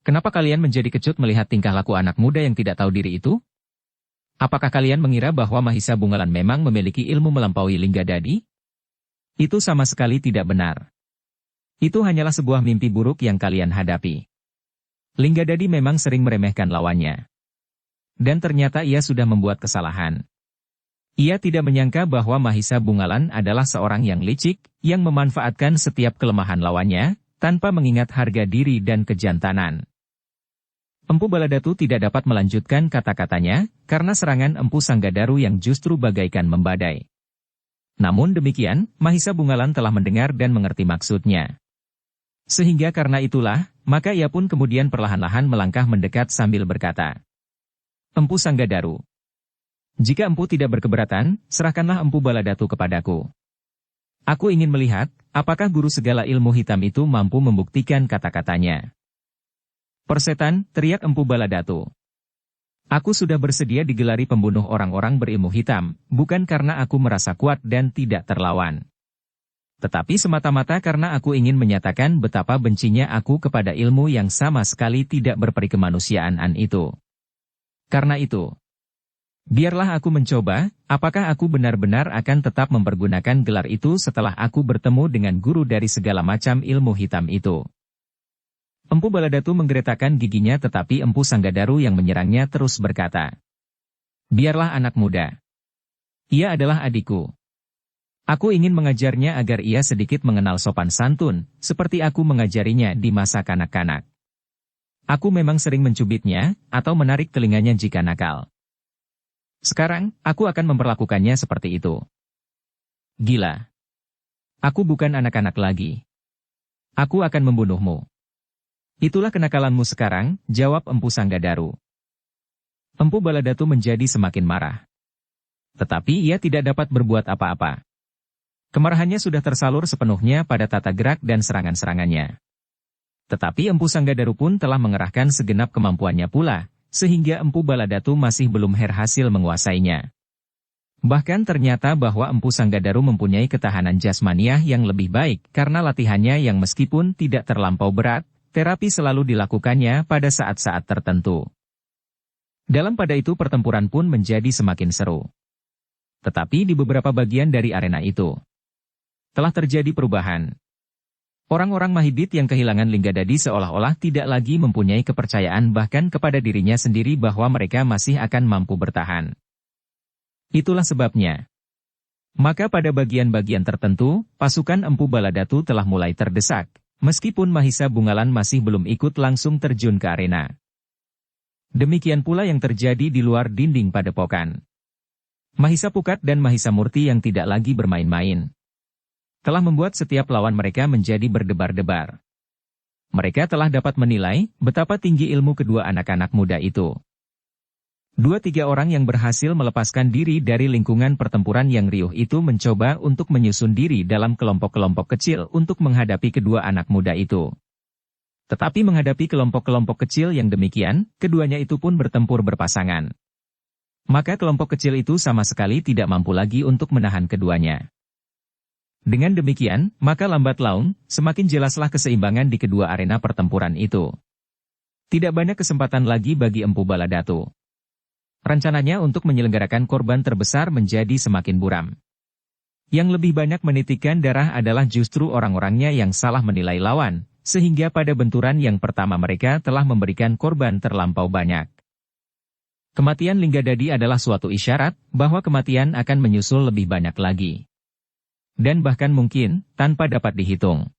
Kenapa kalian menjadi kecut melihat tingkah laku anak muda yang tidak tahu diri itu? Apakah kalian mengira bahwa Mahisa Bungalan memang memiliki ilmu melampaui Linggadadi? Itu sama sekali tidak benar. Itu hanyalah sebuah mimpi buruk yang kalian hadapi. Linggadadi memang sering meremehkan lawannya. Dan ternyata ia sudah membuat kesalahan. Ia tidak menyangka bahwa Mahisa Bungalan adalah seorang yang licik, yang memanfaatkan setiap kelemahan lawannya, tanpa mengingat harga diri dan kejantanan. Empu Baladatu tidak dapat melanjutkan kata-katanya, karena serangan Empu Sanggadaru yang justru bagaikan membadai. Namun demikian, Mahisa Bungalan telah mendengar dan mengerti maksudnya. Sehingga karena itulah, maka ia pun kemudian perlahan-lahan melangkah mendekat sambil berkata, Empu Sanggadaru, jika Empu tidak berkeberatan, serahkanlah Empu Baladatu kepadaku. Aku ingin melihat, apakah guru segala ilmu hitam itu mampu membuktikan kata-katanya. Persetan, teriak Empu Baladatu. Aku sudah bersedia digelari pembunuh orang-orang berilmu hitam, bukan karena aku merasa kuat dan tidak terlawan. Tetapi semata-mata karena aku ingin menyatakan betapa bencinya aku kepada ilmu yang sama sekali tidak berperikemanusiaan itu. Karena itu, biarlah aku mencoba, apakah aku benar-benar akan tetap mempergunakan gelar itu setelah aku bertemu dengan guru dari segala macam ilmu hitam itu. Empu Baladatu menggeretakkan giginya tetapi Empu Sanggadaru yang menyerangnya terus berkata, biarlah anak muda. Ia adalah adikku. Aku ingin mengajarnya agar ia sedikit mengenal sopan santun, seperti aku mengajarinya di masa kanak-kanak. Aku memang sering mencubitnya, atau menarik telinganya jika nakal. Sekarang, aku akan memperlakukannya seperti itu. Gila. Aku bukan anak-anak lagi. Aku akan membunuhmu. Itulah kenakalanmu sekarang, jawab Empu Sanggadaru. Empu Baladatu menjadi semakin marah. Tetapi ia tidak dapat berbuat apa-apa. Kemarahannya sudah tersalur sepenuhnya pada tata gerak dan serangan-serangannya. Tetapi Empu Sanggadaru pun telah mengerahkan segenap kemampuannya pula, sehingga Empu Baladatu masih belum berhasil menguasainya. Bahkan ternyata bahwa Empu Sanggadaru mempunyai ketahanan jasmaniah yang lebih baik karena latihannya yang meskipun tidak terlampau berat, terapi selalu dilakukannya pada saat-saat tertentu. Dalam pada itu pertempuran pun menjadi semakin seru. Tetapi di beberapa bagian dari arena itu, telah terjadi perubahan. Orang-orang Mahidit yang kehilangan Linggadadi seolah-olah tidak lagi mempunyai kepercayaan bahkan kepada dirinya sendiri bahwa mereka masih akan mampu bertahan. Itulah sebabnya. Maka pada bagian-bagian tertentu, pasukan Empu Baladatu telah mulai terdesak. Meskipun Mahisa Bungalan masih belum ikut langsung terjun ke arena. Demikian pula yang terjadi di luar dinding padepokan. Mahisa Pukat dan Mahisa Murti yang tidak lagi bermain-main, telah membuat setiap lawan mereka menjadi berdebar-debar. Mereka telah dapat menilai betapa tinggi ilmu kedua anak-anak muda itu. 2-3 orang yang berhasil melepaskan diri dari lingkungan pertempuran yang riuh itu mencoba untuk menyusun diri dalam kelompok-kelompok kecil untuk menghadapi kedua anak muda itu. Tetapi menghadapi kelompok-kelompok kecil yang demikian, keduanya itu pun bertempur berpasangan. Maka kelompok kecil itu sama sekali tidak mampu lagi untuk menahan keduanya. Dengan demikian, maka lambat laun, semakin jelaslah keseimbangan di kedua arena pertempuran itu. Tidak banyak kesempatan lagi bagi Empu Baladatu. Rencananya untuk menyelenggarakan korban terbesar menjadi semakin buram. Yang lebih banyak menitikkan darah adalah justru orang-orangnya yang salah menilai lawan, sehingga pada benturan yang pertama mereka telah memberikan korban terlampau banyak. Kematian Linggadadi adalah suatu isyarat bahwa kematian akan menyusul lebih banyak lagi. Dan bahkan mungkin, tanpa dapat dihitung.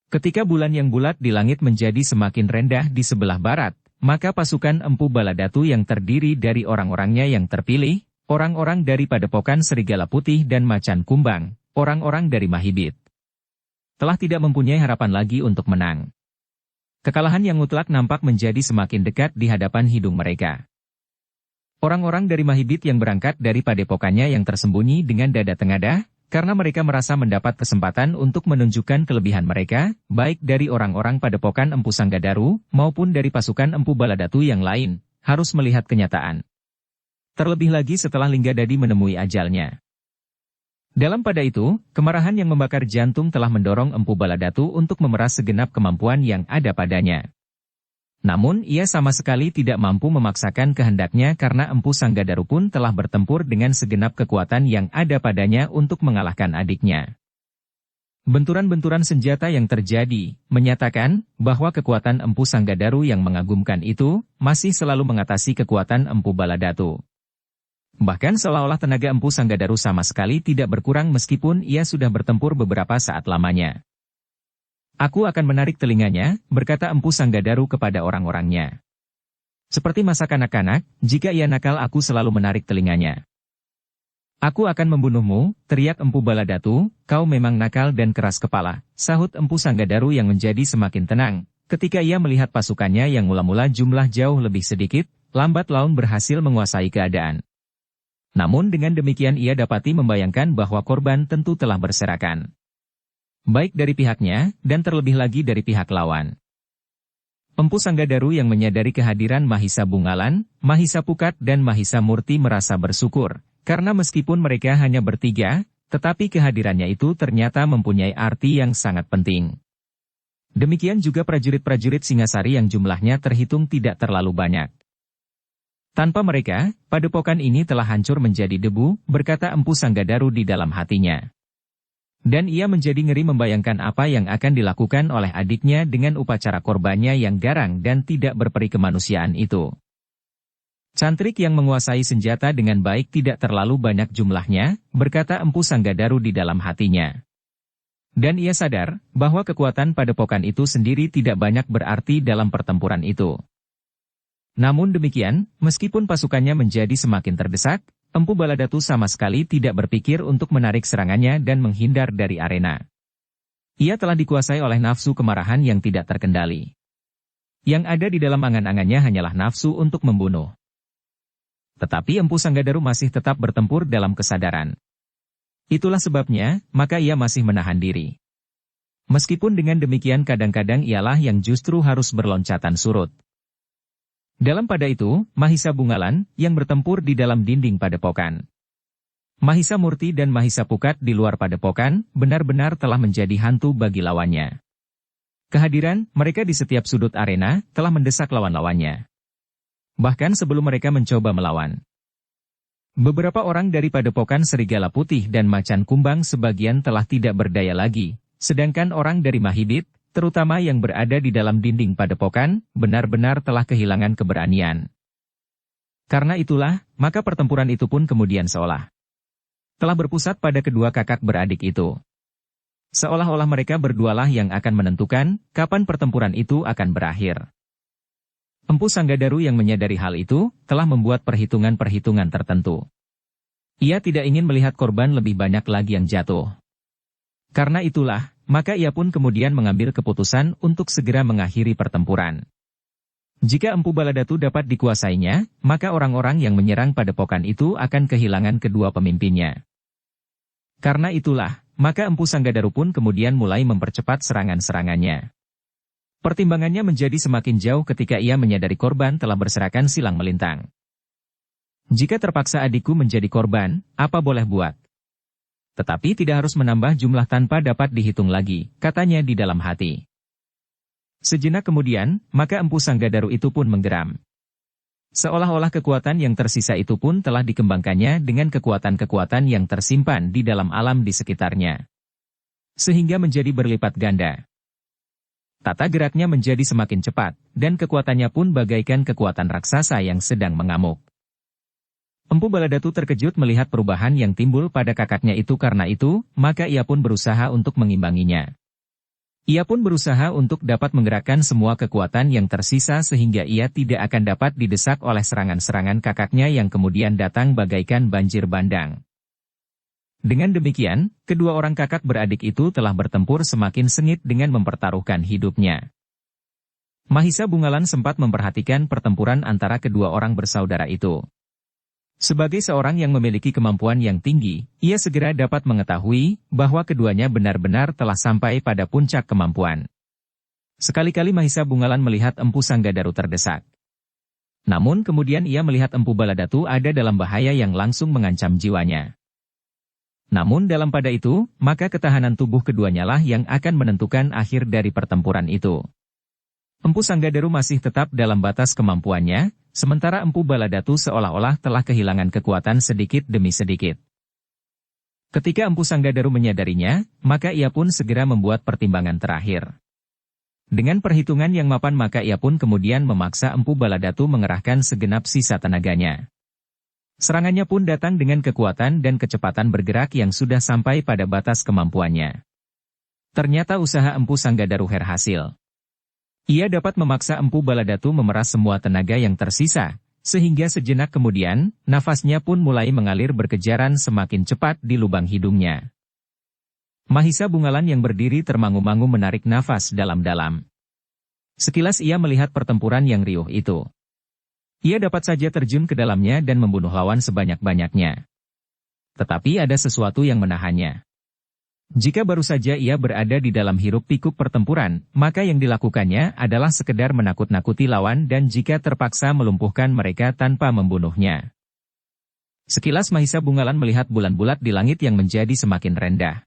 Ketika bulan yang bulat di langit menjadi semakin rendah di sebelah barat, maka pasukan Empu Baladatu yang terdiri dari orang-orangnya yang terpilih, orang-orang dari Padepokan Serigala Putih dan Macan Kumbang, orang-orang dari Mahibit, telah tidak mempunyai harapan lagi untuk menang. Kekalahan yang mutlak nampak menjadi semakin dekat di hadapan hidung mereka. Orang-orang dari Mahibit yang berangkat dari padepokannya yang tersembunyi dengan dada tengadah, karena mereka merasa mendapat kesempatan untuk menunjukkan kelebihan mereka, baik dari orang-orang Padepokan Empu Sanggadaru, maupun dari pasukan Empu Baladatu yang lain, harus melihat kenyataan. Terlebih lagi setelah Linggadadi menemui ajalnya. Dalam pada itu, kemarahan yang membakar jantung telah mendorong Empu Baladatu untuk memeras segenap kemampuan yang ada padanya. Namun ia sama sekali tidak mampu memaksakan kehendaknya karena Empu Sanggadaru pun telah bertempur dengan segenap kekuatan yang ada padanya untuk mengalahkan adiknya. Benturan-benturan senjata yang terjadi, menyatakan bahwa kekuatan Empu Sanggadaru yang mengagumkan itu, masih selalu mengatasi kekuatan Empu Baladatu. Bahkan seolah-olah tenaga Empu Sanggadaru sama sekali tidak berkurang meskipun ia sudah bertempur beberapa saat lamanya. Aku akan menarik telinganya, berkata Empu Sanggadaru kepada orang-orangnya. Seperti masa kanak-kanak, jika ia nakal aku selalu menarik telinganya. Aku akan membunuhmu, teriak Empu Baladatu, kau memang nakal dan keras kepala, sahut Empu Sanggadaru yang menjadi semakin tenang, ketika ia melihat pasukannya yang mula-mula jumlah jauh lebih sedikit, lambat laun berhasil menguasai keadaan. Namun dengan demikian ia dapati membayangkan bahwa korban tentu telah berserakan. Baik dari pihaknya, dan terlebih lagi dari pihak lawan. Empu Sanggadaru yang menyadari kehadiran Mahisa Bungalan, Mahisa Pukat dan Mahisa Murti merasa bersyukur, karena meskipun mereka hanya bertiga, tetapi kehadirannya itu ternyata mempunyai arti yang sangat penting. Demikian juga prajurit-prajurit Singasari yang jumlahnya terhitung tidak terlalu banyak. Tanpa mereka, padepokan ini telah hancur menjadi debu, berkata Empu Sanggadaru di dalam hatinya. Dan ia menjadi ngeri membayangkan apa yang akan dilakukan oleh adiknya dengan upacara korbannya yang garang dan tidak berperi kemanusiaan itu. Cantrik yang menguasai senjata dengan baik tidak terlalu banyak jumlahnya, berkata Empu Sanggadaru di dalam hatinya. Dan ia sadar, bahwa kekuatan padepokan itu sendiri tidak banyak berarti dalam pertempuran itu. Namun demikian, meskipun pasukannya menjadi semakin terdesak, Empu Baladatu sama sekali tidak berpikir untuk menarik serangannya dan menghindar dari arena. Ia telah dikuasai oleh nafsu kemarahan yang tidak terkendali. Yang ada di dalam angan-angannya hanyalah nafsu untuk membunuh. Tetapi Empu Sanggadaru masih tetap bertempur dalam kesadaran. Itulah sebabnya, maka ia masih menahan diri. Meskipun dengan demikian kadang-kadang ialah yang justru harus berloncatan surut. Dalam pada itu, Mahisa Bungalan, yang bertempur di dalam dinding padepokan. Mahisa Murti dan Mahisa Pukat di luar padepokan, benar-benar telah menjadi hantu bagi lawannya. Kehadiran mereka di setiap sudut arena, telah mendesak lawan-lawannya. Bahkan sebelum mereka mencoba melawan. Beberapa orang dari padepokan Serigala Putih dan Macan Kumbang sebagian telah tidak berdaya lagi, sedangkan orang dari Mahibit, terutama yang berada di dalam dinding padepokan, benar-benar telah kehilangan keberanian. Karena itulah, maka pertempuran itu pun kemudian seolah telah berpusat pada kedua kakak beradik itu. Seolah-olah mereka berdualah yang akan menentukan, kapan pertempuran itu akan berakhir. Empu Sanggadaru yang menyadari hal itu, telah membuat perhitungan-perhitungan tertentu. Ia tidak ingin melihat korban lebih banyak lagi yang jatuh. Karena itulah, maka ia pun kemudian mengambil keputusan untuk segera mengakhiri pertempuran. Jika Empu Baladatu dapat dikuasainya, maka orang-orang yang menyerang padepokan itu akan kehilangan kedua pemimpinnya. Karena itulah, maka Empu Sanggadaru pun kemudian mulai mempercepat serangan-serangannya. Pertimbangannya menjadi semakin jauh ketika ia menyadari korban telah berserakan silang melintang. Jika terpaksa adikku menjadi korban, apa boleh buat? Tetapi tidak harus menambah jumlah tanpa dapat dihitung lagi, katanya di dalam hati. Sejenak kemudian, maka Empu Sanggadaru itu pun menggeram. Seolah-olah kekuatan yang tersisa itu pun telah dikembangkannya dengan kekuatan-kekuatan yang tersimpan di dalam alam di sekitarnya. Sehingga menjadi berlipat ganda. Tata geraknya menjadi semakin cepat, dan kekuatannya pun bagaikan kekuatan raksasa yang sedang mengamuk. Empu Baladatu terkejut melihat perubahan yang timbul pada kakaknya itu, karena itu, maka ia pun berusaha untuk mengimbanginya. Ia pun berusaha untuk dapat menggerakkan semua kekuatan yang tersisa sehingga ia tidak akan dapat didesak oleh serangan-serangan kakaknya yang kemudian datang bagaikan banjir bandang. Dengan demikian, kedua orang kakak beradik itu telah bertempur semakin sengit dengan mempertaruhkan hidupnya. Mahisa Bungalan sempat memperhatikan pertempuran antara kedua orang bersaudara itu. Sebagai seorang yang memiliki kemampuan yang tinggi, ia segera dapat mengetahui bahwa keduanya benar-benar telah sampai pada puncak kemampuan. Sekali-kali Mahisa Bungalan melihat Empu Sanggadaru terdesak. Namun kemudian ia melihat Empu Baladatu ada dalam bahaya yang langsung mengancam jiwanya. Namun dalam pada itu, maka ketahanan tubuh keduanya lah yang akan menentukan akhir dari pertempuran itu. Empu Sanggadaru masih tetap dalam batas kemampuannya, sementara Empu Baladatu seolah-olah telah kehilangan kekuatan sedikit demi sedikit. Ketika Empu Sanggadaru menyadarinya, maka ia pun segera membuat pertimbangan terakhir. Dengan perhitungan yang mapan maka ia pun kemudian memaksa Empu Baladatu mengerahkan segenap sisa tenaganya. Serangannya pun datang dengan kekuatan dan kecepatan bergerak yang sudah sampai pada batas kemampuannya. Ternyata usaha Empu Sanggadaru berhasil. Ia dapat memaksa Empu Baladatu memeras semua tenaga yang tersisa, sehingga sejenak kemudian, nafasnya pun mulai mengalir berkejaran semakin cepat di lubang hidungnya. Mahisa Bungalan yang berdiri termangu-mangu menarik nafas dalam-dalam. Sekilas ia melihat pertempuran yang riuh itu. Ia dapat saja terjun ke dalamnya dan membunuh lawan sebanyak-banyaknya. Tetapi ada sesuatu yang menahannya. Jika baru saja ia berada di dalam hiruk-pikuk pertempuran, maka yang dilakukannya adalah sekedar menakut-nakuti lawan dan jika terpaksa melumpuhkan mereka tanpa membunuhnya. Sekilas Mahisa Bungalan melihat bulan-bulat di langit yang menjadi semakin rendah.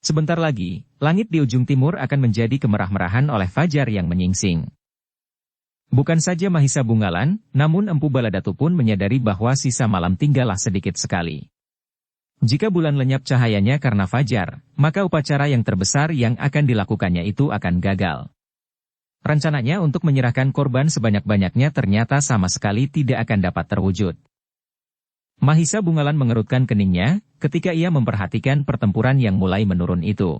Sebentar lagi, langit di ujung timur akan menjadi kemerah-merahan oleh fajar yang menyingsing. Bukan saja Mahisa Bungalan, namun Empu Baladatu pun menyadari bahwa sisa malam tinggallah sedikit sekali. Jika bulan lenyap cahayanya karena fajar, maka upacara yang terbesar yang akan dilakukannya itu akan gagal. Rencananya untuk menyerahkan korban sebanyak-banyaknya ternyata sama sekali tidak akan dapat terwujud. Mahisa Bungalan mengerutkan keningnya, ketika ia memperhatikan pertempuran yang mulai menurun itu.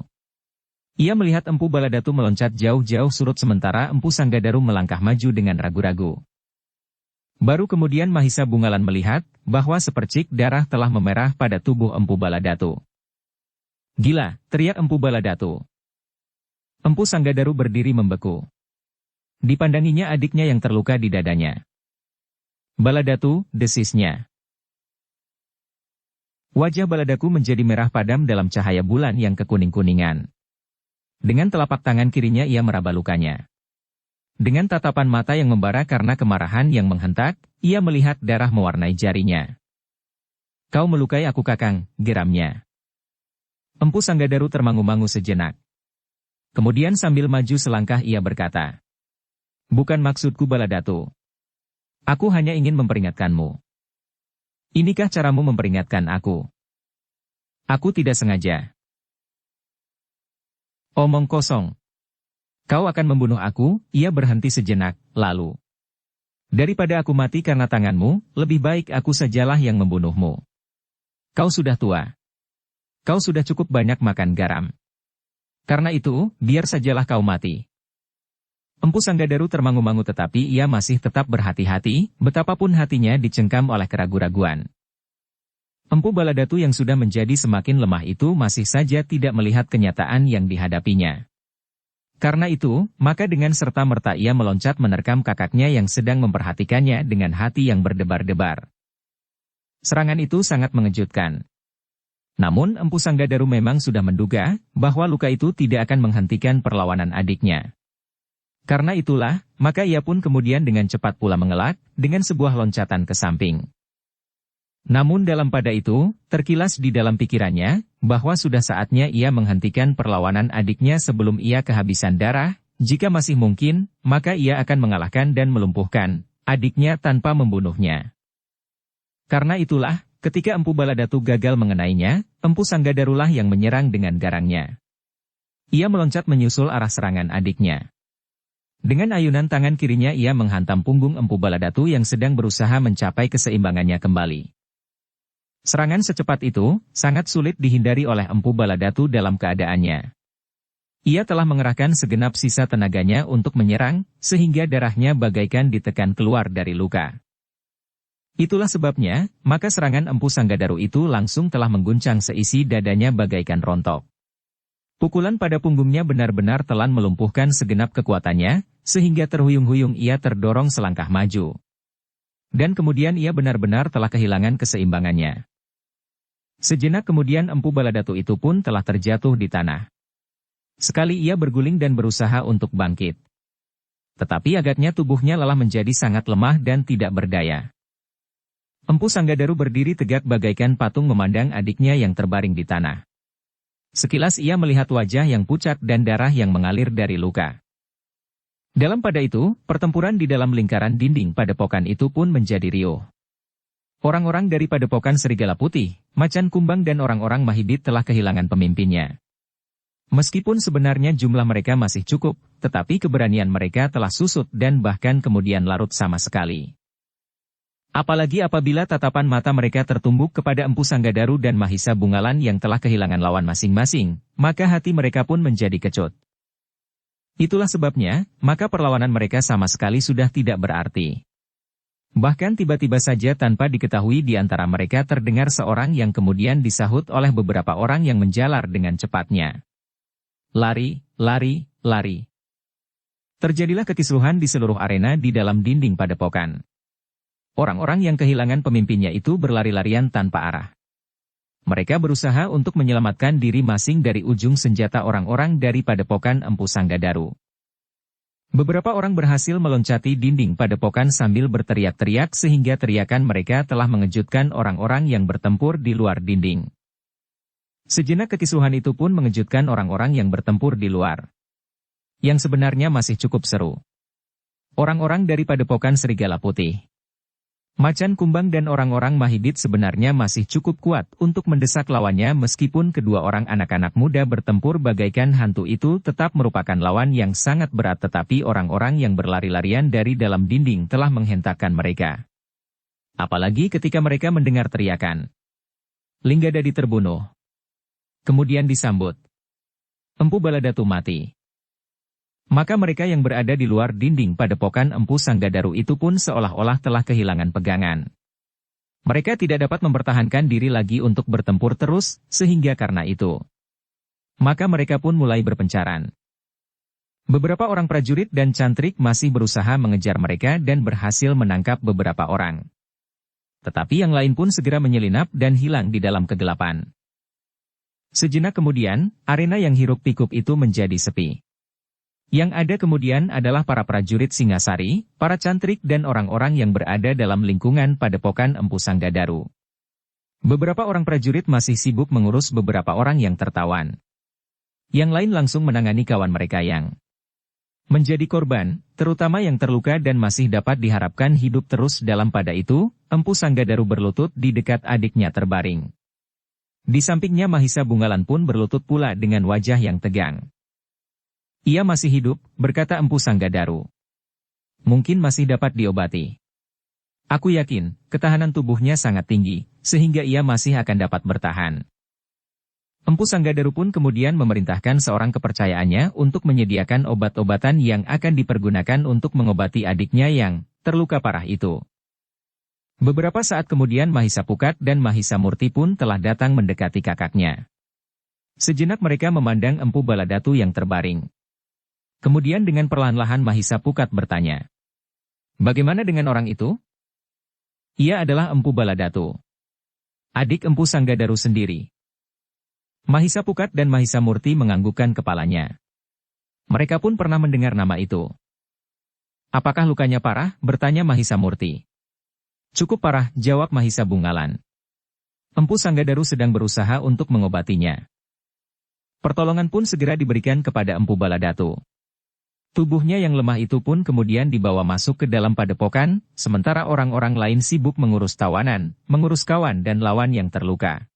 Ia melihat Empu Baladatu meloncat jauh-jauh surut sementara Empu Sanggadaru melangkah maju dengan ragu-ragu. Baru kemudian Mahisa Bungalan melihat bahwa sepercik darah telah memerah pada tubuh Empu Baladatu. "Gila!" teriak Empu Baladatu. Empu Sanggadaru berdiri membeku. Dipandanginya adiknya yang terluka di dadanya. "Baladatu," desisnya. Wajah Baladaku menjadi merah padam dalam cahaya bulan yang kekuning-kuningan. Dengan telapak tangan kirinya ia meraba lukanya. Dengan tatapan mata yang membara karena kemarahan yang menghentak, ia melihat darah mewarnai jarinya. "Kau melukai aku kakang," geramnya. Empu Sanggadaru termangu-mangu sejenak. Kemudian sambil maju selangkah ia berkata, "Bukan maksudku Baladatu. Aku hanya ingin memperingatkanmu." "Inikah caramu memperingatkan aku?" "Aku tidak sengaja." "Omong kosong. Kau akan membunuh aku." Ia berhenti sejenak, lalu. "Daripada aku mati karena tanganmu, lebih baik aku sajalah yang membunuhmu. Kau sudah tua. Kau sudah cukup banyak makan garam. Karena itu, biar sajalah kau mati." Empu Sanggadaru termangu-mangu tetapi ia masih tetap berhati-hati, betapapun hatinya dicengkam oleh keraguan-raguan. Empu Baladatu yang sudah menjadi semakin lemah itu masih saja tidak melihat kenyataan yang dihadapinya. Karena itu, maka dengan serta-merta ia meloncat menerkam kakaknya yang sedang memperhatikannya dengan hati yang berdebar-debar. Serangan itu sangat mengejutkan. Namun Empu Sanggadaru memang sudah menduga bahwa luka itu tidak akan menghentikan perlawanan adiknya. Karena itulah, maka ia pun kemudian dengan cepat pula mengelak, dengan sebuah loncatan ke samping. Namun dalam pada itu, terkilas di dalam pikirannya, bahwa sudah saatnya ia menghentikan perlawanan adiknya sebelum ia kehabisan darah, jika masih mungkin, maka ia akan mengalahkan dan melumpuhkan adiknya tanpa membunuhnya. Karena itulah, ketika Empu Baladatu gagal mengenainya, Empu Sanggadarulah yang menyerang dengan garangnya. Ia meloncat menyusul arah serangan adiknya. Dengan ayunan tangan kirinya ia menghantam punggung Empu Baladatu yang sedang berusaha mencapai keseimbangannya kembali. Serangan secepat itu, sangat sulit dihindari oleh Empu Baladatu dalam keadaannya. Ia telah mengerahkan segenap sisa tenaganya untuk menyerang, sehingga darahnya bagaikan ditekan keluar dari luka. Itulah sebabnya, maka serangan Empu Sanggadaru itu langsung telah mengguncang seisi dadanya bagaikan rontok. Pukulan pada punggungnya benar-benar telan melumpuhkan segenap kekuatannya, sehingga terhuyung-huyung ia terdorong selangkah maju. Dan kemudian ia benar-benar telah kehilangan keseimbangannya. Sejenak kemudian Empu Baladatu itu pun telah terjatuh di tanah. Sekali ia berguling dan berusaha untuk bangkit. Tetapi agaknya tubuhnya lelah menjadi sangat lemah dan tidak berdaya. Empu Sanggadaru berdiri tegak bagaikan patung memandang adiknya yang terbaring di tanah. Sekilas ia melihat wajah yang pucat dan darah yang mengalir dari luka. Dalam pada itu, pertempuran di dalam lingkaran dinding padepokan itu pun menjadi riuh. Orang-orang dari padepokan Serigala Putih, Macan Kumbang dan orang-orang Mahibit telah kehilangan pemimpinnya. Meskipun sebenarnya jumlah mereka masih cukup, tetapi keberanian mereka telah susut dan bahkan kemudian larut sama sekali. Apalagi apabila tatapan mata mereka tertumbuk kepada Empu Sanggadaru dan Mahisa Bungalan yang telah kehilangan lawan masing-masing, maka hati mereka pun menjadi kecut. Itulah sebabnya, maka perlawanan mereka sama sekali sudah tidak berarti. Bahkan tiba-tiba saja tanpa diketahui di antara mereka terdengar seorang yang kemudian disahut oleh beberapa orang yang menjalar dengan cepatnya. Lari, lari, lari. Terjadilah kekisruhan di seluruh arena di dalam dinding padepokan. Orang-orang yang kehilangan pemimpinnya itu berlari-larian tanpa arah. Mereka berusaha untuk menyelamatkan diri masing dari ujung senjata orang-orang dari padepokan Empu Sanggadaru. Beberapa orang berhasil meloncati dinding padepokan sambil berteriak-teriak sehingga teriakan mereka telah mengejutkan orang-orang yang bertempur di luar dinding. Sejenak kekisruhan itu pun mengejutkan orang-orang yang bertempur di luar. Yang sebenarnya masih cukup seru. Orang-orang dari padepokan Serigala Putih, Macan Kumbang dan orang-orang Mahibit sebenarnya masih cukup kuat untuk mendesak lawannya meskipun kedua orang anak-anak muda bertempur bagaikan hantu itu tetap merupakan lawan yang sangat berat tetapi orang-orang yang berlari-larian dari dalam dinding telah menghentakkan mereka. Apalagi ketika mereka mendengar teriakan. Linggadadi terbunuh. Kemudian disambut. Empu Baladatu mati. Maka mereka yang berada di luar dinding padepokan Empu Sanggadaru itu pun seolah-olah telah kehilangan pegangan. Mereka tidak dapat mempertahankan diri lagi untuk bertempur terus, sehingga karena itu. Maka mereka pun mulai berpencaran. Beberapa orang prajurit dan cantrik masih berusaha mengejar mereka dan berhasil menangkap beberapa orang. Tetapi yang lain pun segera menyelinap dan hilang di dalam kegelapan. Sejenak kemudian, arena yang hiruk-pikuk itu menjadi sepi. Yang ada kemudian adalah para prajurit Singasari, para cantrik dan orang-orang yang berada dalam lingkungan padepokan Empu Sanggadaru. Beberapa orang prajurit masih sibuk mengurus beberapa orang yang tertawan. Yang lain langsung menangani kawan mereka yang menjadi korban, terutama yang terluka dan masih dapat diharapkan hidup terus dalam pada itu, Empu Sanggadaru berlutut di dekat adiknya terbaring. Di sampingnya Mahisa Bungalan pun berlutut pula dengan wajah yang tegang. Ia masih hidup, berkata Empu Sanggadaru. Mungkin masih dapat diobati. Aku yakin, ketahanan tubuhnya sangat tinggi, sehingga ia masih akan dapat bertahan. Empu Sanggadaru pun kemudian memerintahkan seorang kepercayaannya untuk menyediakan obat-obatan yang akan dipergunakan untuk mengobati adiknya yang terluka parah itu. Beberapa saat kemudian Mahisa Pukat dan Mahisa Murti pun telah datang mendekati kakaknya. Sejenak mereka memandang Empu Baladatu yang terbaring. Kemudian dengan perlahan-lahan Mahisa Pukat bertanya. Bagaimana dengan orang itu? Ia adalah Empu Baladatu. Adik Empu Sanggadaru sendiri. Mahisa Pukat dan Mahisa Murti menganggukkan kepalanya. Mereka pun pernah mendengar nama itu. Apakah lukanya parah? Bertanya Mahisa Murti. Cukup parah, jawab Mahisa Bungalan. Empu Sanggadaru sedang berusaha untuk mengobatinya. Pertolongan pun segera diberikan kepada Empu Baladatu. Tubuhnya yang lemah itu pun kemudian dibawa masuk ke dalam padepokan, sementara orang-orang lain sibuk mengurus tawanan, mengurus kawan dan lawan yang terluka.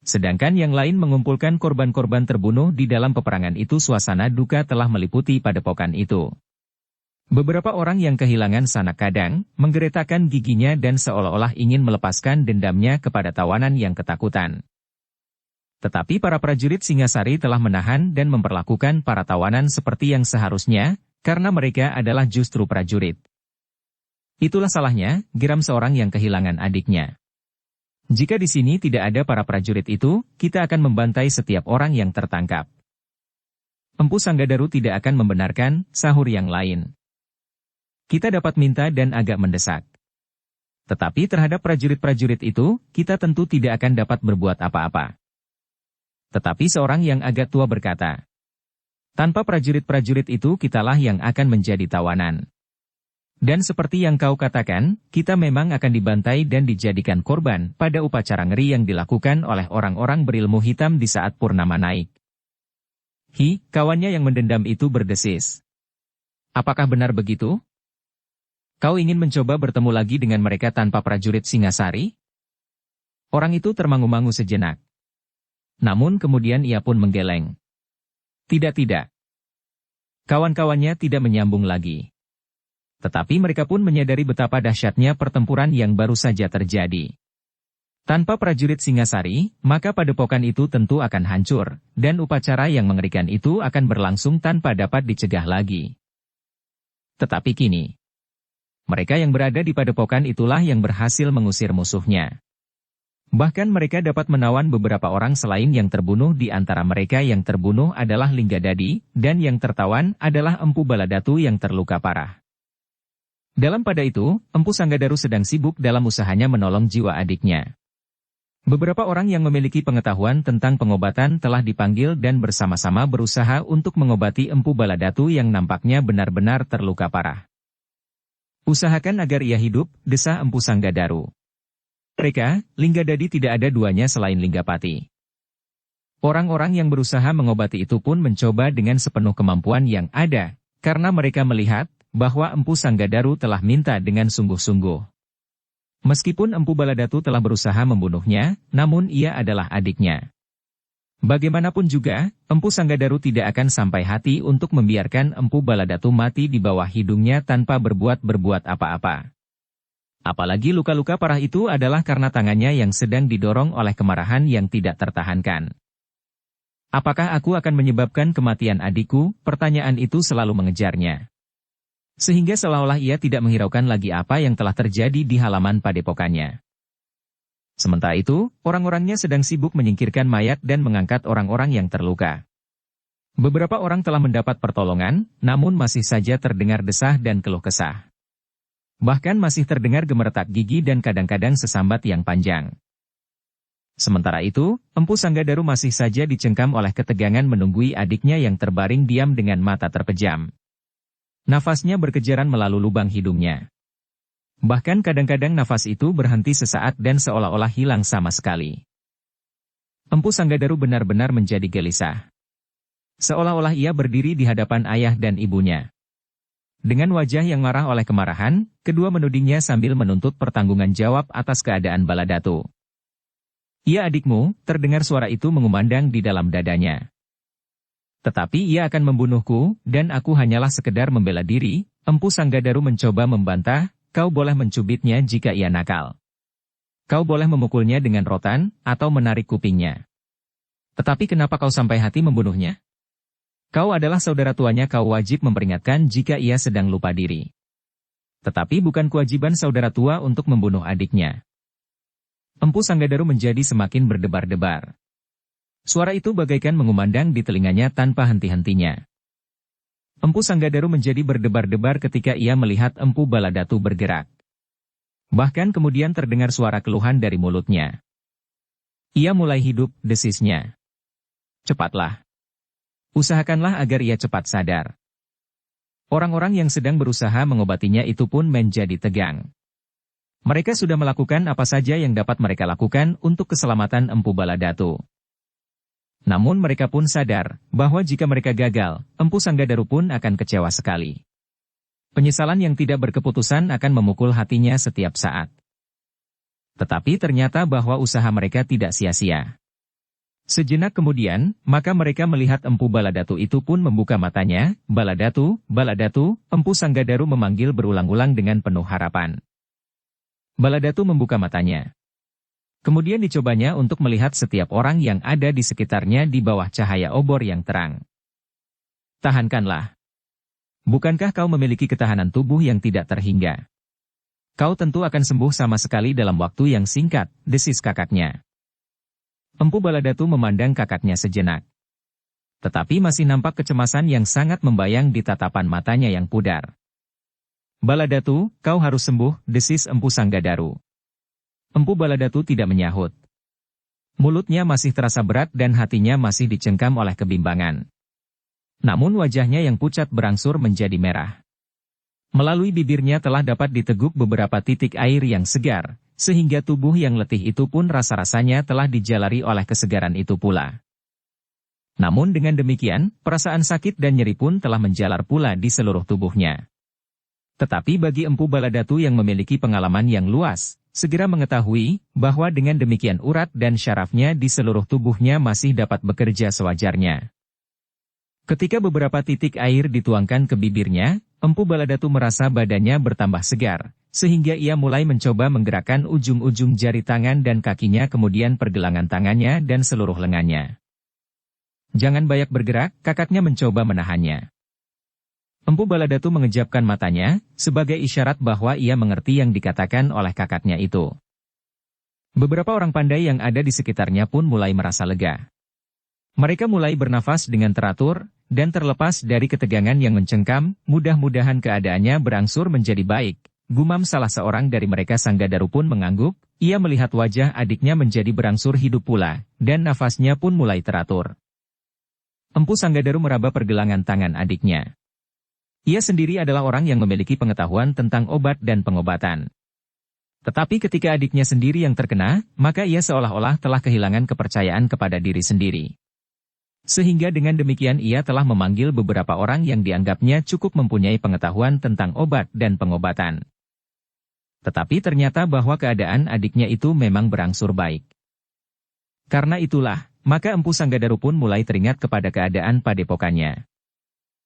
Sedangkan yang lain mengumpulkan korban-korban terbunuh di dalam peperangan itu. Suasana duka telah meliputi padepokan itu. Beberapa orang yang kehilangan sanak kadang, menggeretakkan giginya dan seolah-olah ingin melepaskan dendamnya kepada tawanan yang ketakutan. Tetapi para prajurit Singasari telah menahan dan memperlakukan para tawanan seperti yang seharusnya, karena mereka adalah justru prajurit. Itulah salahnya, geram seorang yang kehilangan adiknya. Jika di sini tidak ada para prajurit itu, kita akan membantai setiap orang yang tertangkap. Empu Sanggadaru tidak akan membenarkan, sahur yang lain. Kita dapat minta dan agak mendesak. Tetapi terhadap prajurit-prajurit itu, kita tentu tidak akan dapat berbuat apa-apa. Tetapi seorang yang agak tua berkata, tanpa prajurit-prajurit itu kitalah yang akan menjadi tawanan. Dan seperti yang kau katakan, kita memang akan dibantai dan dijadikan korban pada upacara ngeri yang dilakukan oleh orang-orang berilmu hitam di saat purnama naik. Kawannya yang mendendam itu berdesis. Apakah benar begitu? Kau ingin mencoba bertemu lagi dengan mereka tanpa prajurit Singasari? Orang itu termangu-mangu sejenak. Namun kemudian ia pun menggeleng. Tidak. Kawan-kawannya tidak menyambung lagi. Tetapi mereka pun menyadari betapa dahsyatnya pertempuran yang baru saja terjadi. Tanpa prajurit Singasari, maka padepokan itu tentu akan hancur, dan upacara yang mengerikan itu akan berlangsung tanpa dapat dicegah lagi. Tetapi kini, mereka yang berada di padepokan itulah yang berhasil mengusir musuhnya. Bahkan mereka dapat menawan beberapa orang selain yang terbunuh. Di antara mereka yang terbunuh adalah Linggadadi, dan yang tertawan adalah Empu Baladatu yang terluka parah. Dalam pada itu, Empu Sanggadaru sedang sibuk dalam usahanya menolong jiwa adiknya. Beberapa orang yang memiliki pengetahuan tentang pengobatan telah dipanggil dan bersama-sama berusaha untuk mengobati Empu Baladatu yang nampaknya benar-benar terluka parah. Usahakan agar ia hidup, desah Empu Sanggadaru. Mereka, Linggadadi tidak ada duanya selain Linggapati. Orang-orang yang berusaha mengobati itu pun mencoba dengan sepenuh kemampuan yang ada, karena mereka melihat bahwa Empu Sanggadaru telah minta dengan sungguh-sungguh. Meskipun Empu Baladatu telah berusaha membunuhnya, namun ia adalah adiknya. Bagaimanapun juga, Empu Sanggadaru tidak akan sampai hati untuk membiarkan Empu Baladatu mati di bawah hidungnya tanpa berbuat apa-apa. Apalagi luka-luka parah itu adalah karena tangannya yang sedang didorong oleh kemarahan yang tidak tertahankan. Apakah aku akan menyebabkan kematian adikku? Pertanyaan itu selalu mengejarnya. Sehingga seolah-olah ia tidak menghiraukan lagi apa yang telah terjadi di halaman padepokannya. Sementara itu, orang-orangnya sedang sibuk menyingkirkan mayat dan mengangkat orang-orang yang terluka. Beberapa orang telah mendapat pertolongan, namun masih saja terdengar desah dan keluh kesah. Bahkan masih terdengar gemeretak gigi dan kadang-kadang sesambat yang panjang. Sementara itu, Empu Sanggadaru masih saja dicengkam oleh ketegangan menunggui adiknya yang terbaring diam dengan mata terpejam. Nafasnya berkejaran melalui lubang hidungnya. Bahkan kadang-kadang nafas itu berhenti sesaat dan seolah-olah hilang sama sekali. Empu Sanggadaru benar-benar menjadi gelisah. Seolah-olah ia berdiri di hadapan ayah dan ibunya. Dengan wajah yang marah oleh kemarahan, kedua menudingnya sambil menuntut pertanggungan jawab atas keadaan Baladatu. "Ia adikmu," terdengar suara itu mengumandang di dalam dadanya. "Tetapi ia akan membunuhku, dan aku hanyalah sekedar membela diri." Empu Sanggadaru mencoba membantah, "Kau boleh mencubitnya jika ia nakal. Kau boleh memukulnya dengan rotan, atau menarik kupingnya. Tetapi kenapa kau sampai hati membunuhnya? Kau adalah saudara tuanya, kau wajib memperingatkan jika ia sedang lupa diri. Tetapi bukan kewajiban saudara tua untuk membunuh adiknya." Empu Sanggadaru menjadi semakin berdebar-debar. Suara itu bagaikan mengumandang di telinganya tanpa henti-hentinya. Empu Sanggadaru menjadi berdebar-debar ketika ia melihat Empu Baladatu bergerak. Bahkan kemudian terdengar suara keluhan dari mulutnya. "Ia mulai hidup," desisnya. "Cepatlah. Usahakanlah agar ia cepat sadar." Orang-orang yang sedang berusaha mengobatinya itu pun menjadi tegang. Mereka sudah melakukan apa saja yang dapat mereka lakukan untuk keselamatan Empu Baladatu. Namun mereka pun sadar bahwa jika mereka gagal, Empu Sanggadaru pun akan kecewa sekali. Penyesalan yang tidak berkeputusan akan memukul hatinya setiap saat. Tetapi ternyata bahwa usaha mereka tidak sia-sia. Sejenak kemudian, maka mereka melihat Empu Baladatu itu pun membuka matanya. "Baladatu, Baladatu," Empu Sanggadaru memanggil berulang-ulang dengan penuh harapan. Baladatu membuka matanya. Kemudian dicobanya untuk melihat setiap orang yang ada di sekitarnya di bawah cahaya obor yang terang. "Tahankanlah. Bukankah kau memiliki ketahanan tubuh yang tidak terhingga? Kau tentu akan sembuh sama sekali dalam waktu yang singkat," desis kakaknya. Empu Baladatu memandang kakaknya sejenak. Tetapi masih nampak kecemasan yang sangat membayang di tatapan matanya yang pudar. "Baladatu, kau harus sembuh," desis Empu Sanggadaru. Empu Baladatu tidak menyahut. Mulutnya masih terasa berat dan hatinya masih dicengkam oleh kebimbangan. Namun wajahnya yang pucat berangsur menjadi merah. Melalui bibirnya telah dapat diteguk beberapa titik air yang segar, sehingga tubuh yang letih itu pun rasa-rasanya telah dijalari oleh kesegaran itu pula. Namun dengan demikian, perasaan sakit dan nyeri pun telah menjalar pula di seluruh tubuhnya. Tetapi bagi Empu Baladatu yang memiliki pengalaman yang luas, segera mengetahui bahwa dengan demikian urat dan syarafnya di seluruh tubuhnya masih dapat bekerja sewajarnya. Ketika beberapa titik air dituangkan ke bibirnya, Empu Baladatu merasa badannya bertambah segar, sehingga ia mulai mencoba menggerakkan ujung-ujung jari tangan dan kakinya, kemudian pergelangan tangannya dan seluruh lengannya. "Jangan banyak bergerak," kakaknya mencoba menahannya. Empu Baladatu mengejapkan matanya, sebagai isyarat bahwa ia mengerti yang dikatakan oleh kakaknya itu. Beberapa orang pandai yang ada di sekitarnya pun mulai merasa lega. Mereka mulai bernafas dengan teratur, dan terlepas dari ketegangan yang mencengkam. "Mudah-mudahan keadaannya berangsur menjadi baik," gumam salah seorang dari mereka. Sanggadaru pun mengangguk, ia melihat wajah adiknya menjadi berangsur hidup pula, dan nafasnya pun mulai teratur. Empu Sanggadaru meraba pergelangan tangan adiknya. Ia sendiri adalah orang yang memiliki pengetahuan tentang obat dan pengobatan. Tetapi ketika adiknya sendiri yang terkena, maka ia seolah-olah telah kehilangan kepercayaan kepada diri sendiri. Sehingga dengan demikian ia telah memanggil beberapa orang yang dianggapnya cukup mempunyai pengetahuan tentang obat dan pengobatan. Tetapi ternyata bahwa keadaan adiknya itu memang berangsur baik. Karena itulah, maka Empu Sanggadaru pun mulai teringat kepada keadaan padepokannya.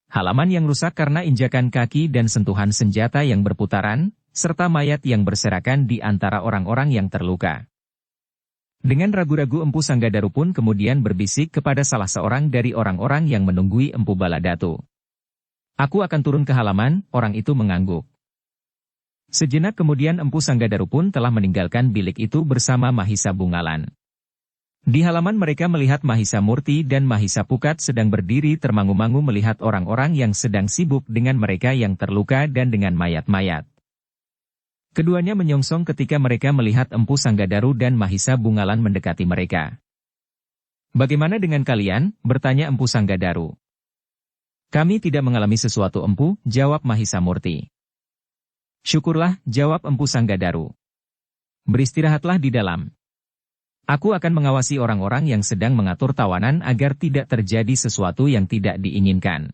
Halaman yang rusak karena injakan kaki dan sentuhan senjata yang berputaran, serta mayat yang berserakan di antara orang-orang yang terluka. Dengan ragu-ragu Empu Sanggadaru pun kemudian berbisik kepada salah seorang dari orang-orang yang menunggui Empu Baladatu. "Aku akan turun ke halaman," orang itu mengangguk. Sejenak kemudian Empu Sanggadaru pun telah meninggalkan bilik itu bersama Mahisa Bungalan. Di halaman mereka melihat Mahisa Murti dan Mahisa Pukat sedang berdiri termangu-mangu melihat orang-orang yang sedang sibuk dengan mereka yang terluka dan dengan mayat-mayat. Keduanya menyongsong ketika mereka melihat Empu Sanggadaru dan Mahisa Bungalan mendekati mereka. "Bagaimana dengan kalian?" bertanya Empu Sanggadaru. "Kami tidak mengalami sesuatu, Empu," jawab Mahisa Murti. "Syukurlah," jawab Empu Sanggadaru. "Beristirahatlah di dalam. Aku akan mengawasi orang-orang yang sedang mengatur tawanan agar tidak terjadi sesuatu yang tidak diinginkan."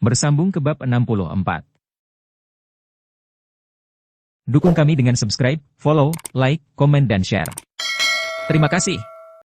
Bersambung ke bab 64. Dukung kami dengan subscribe, follow, like, komen dan share. Terima kasih.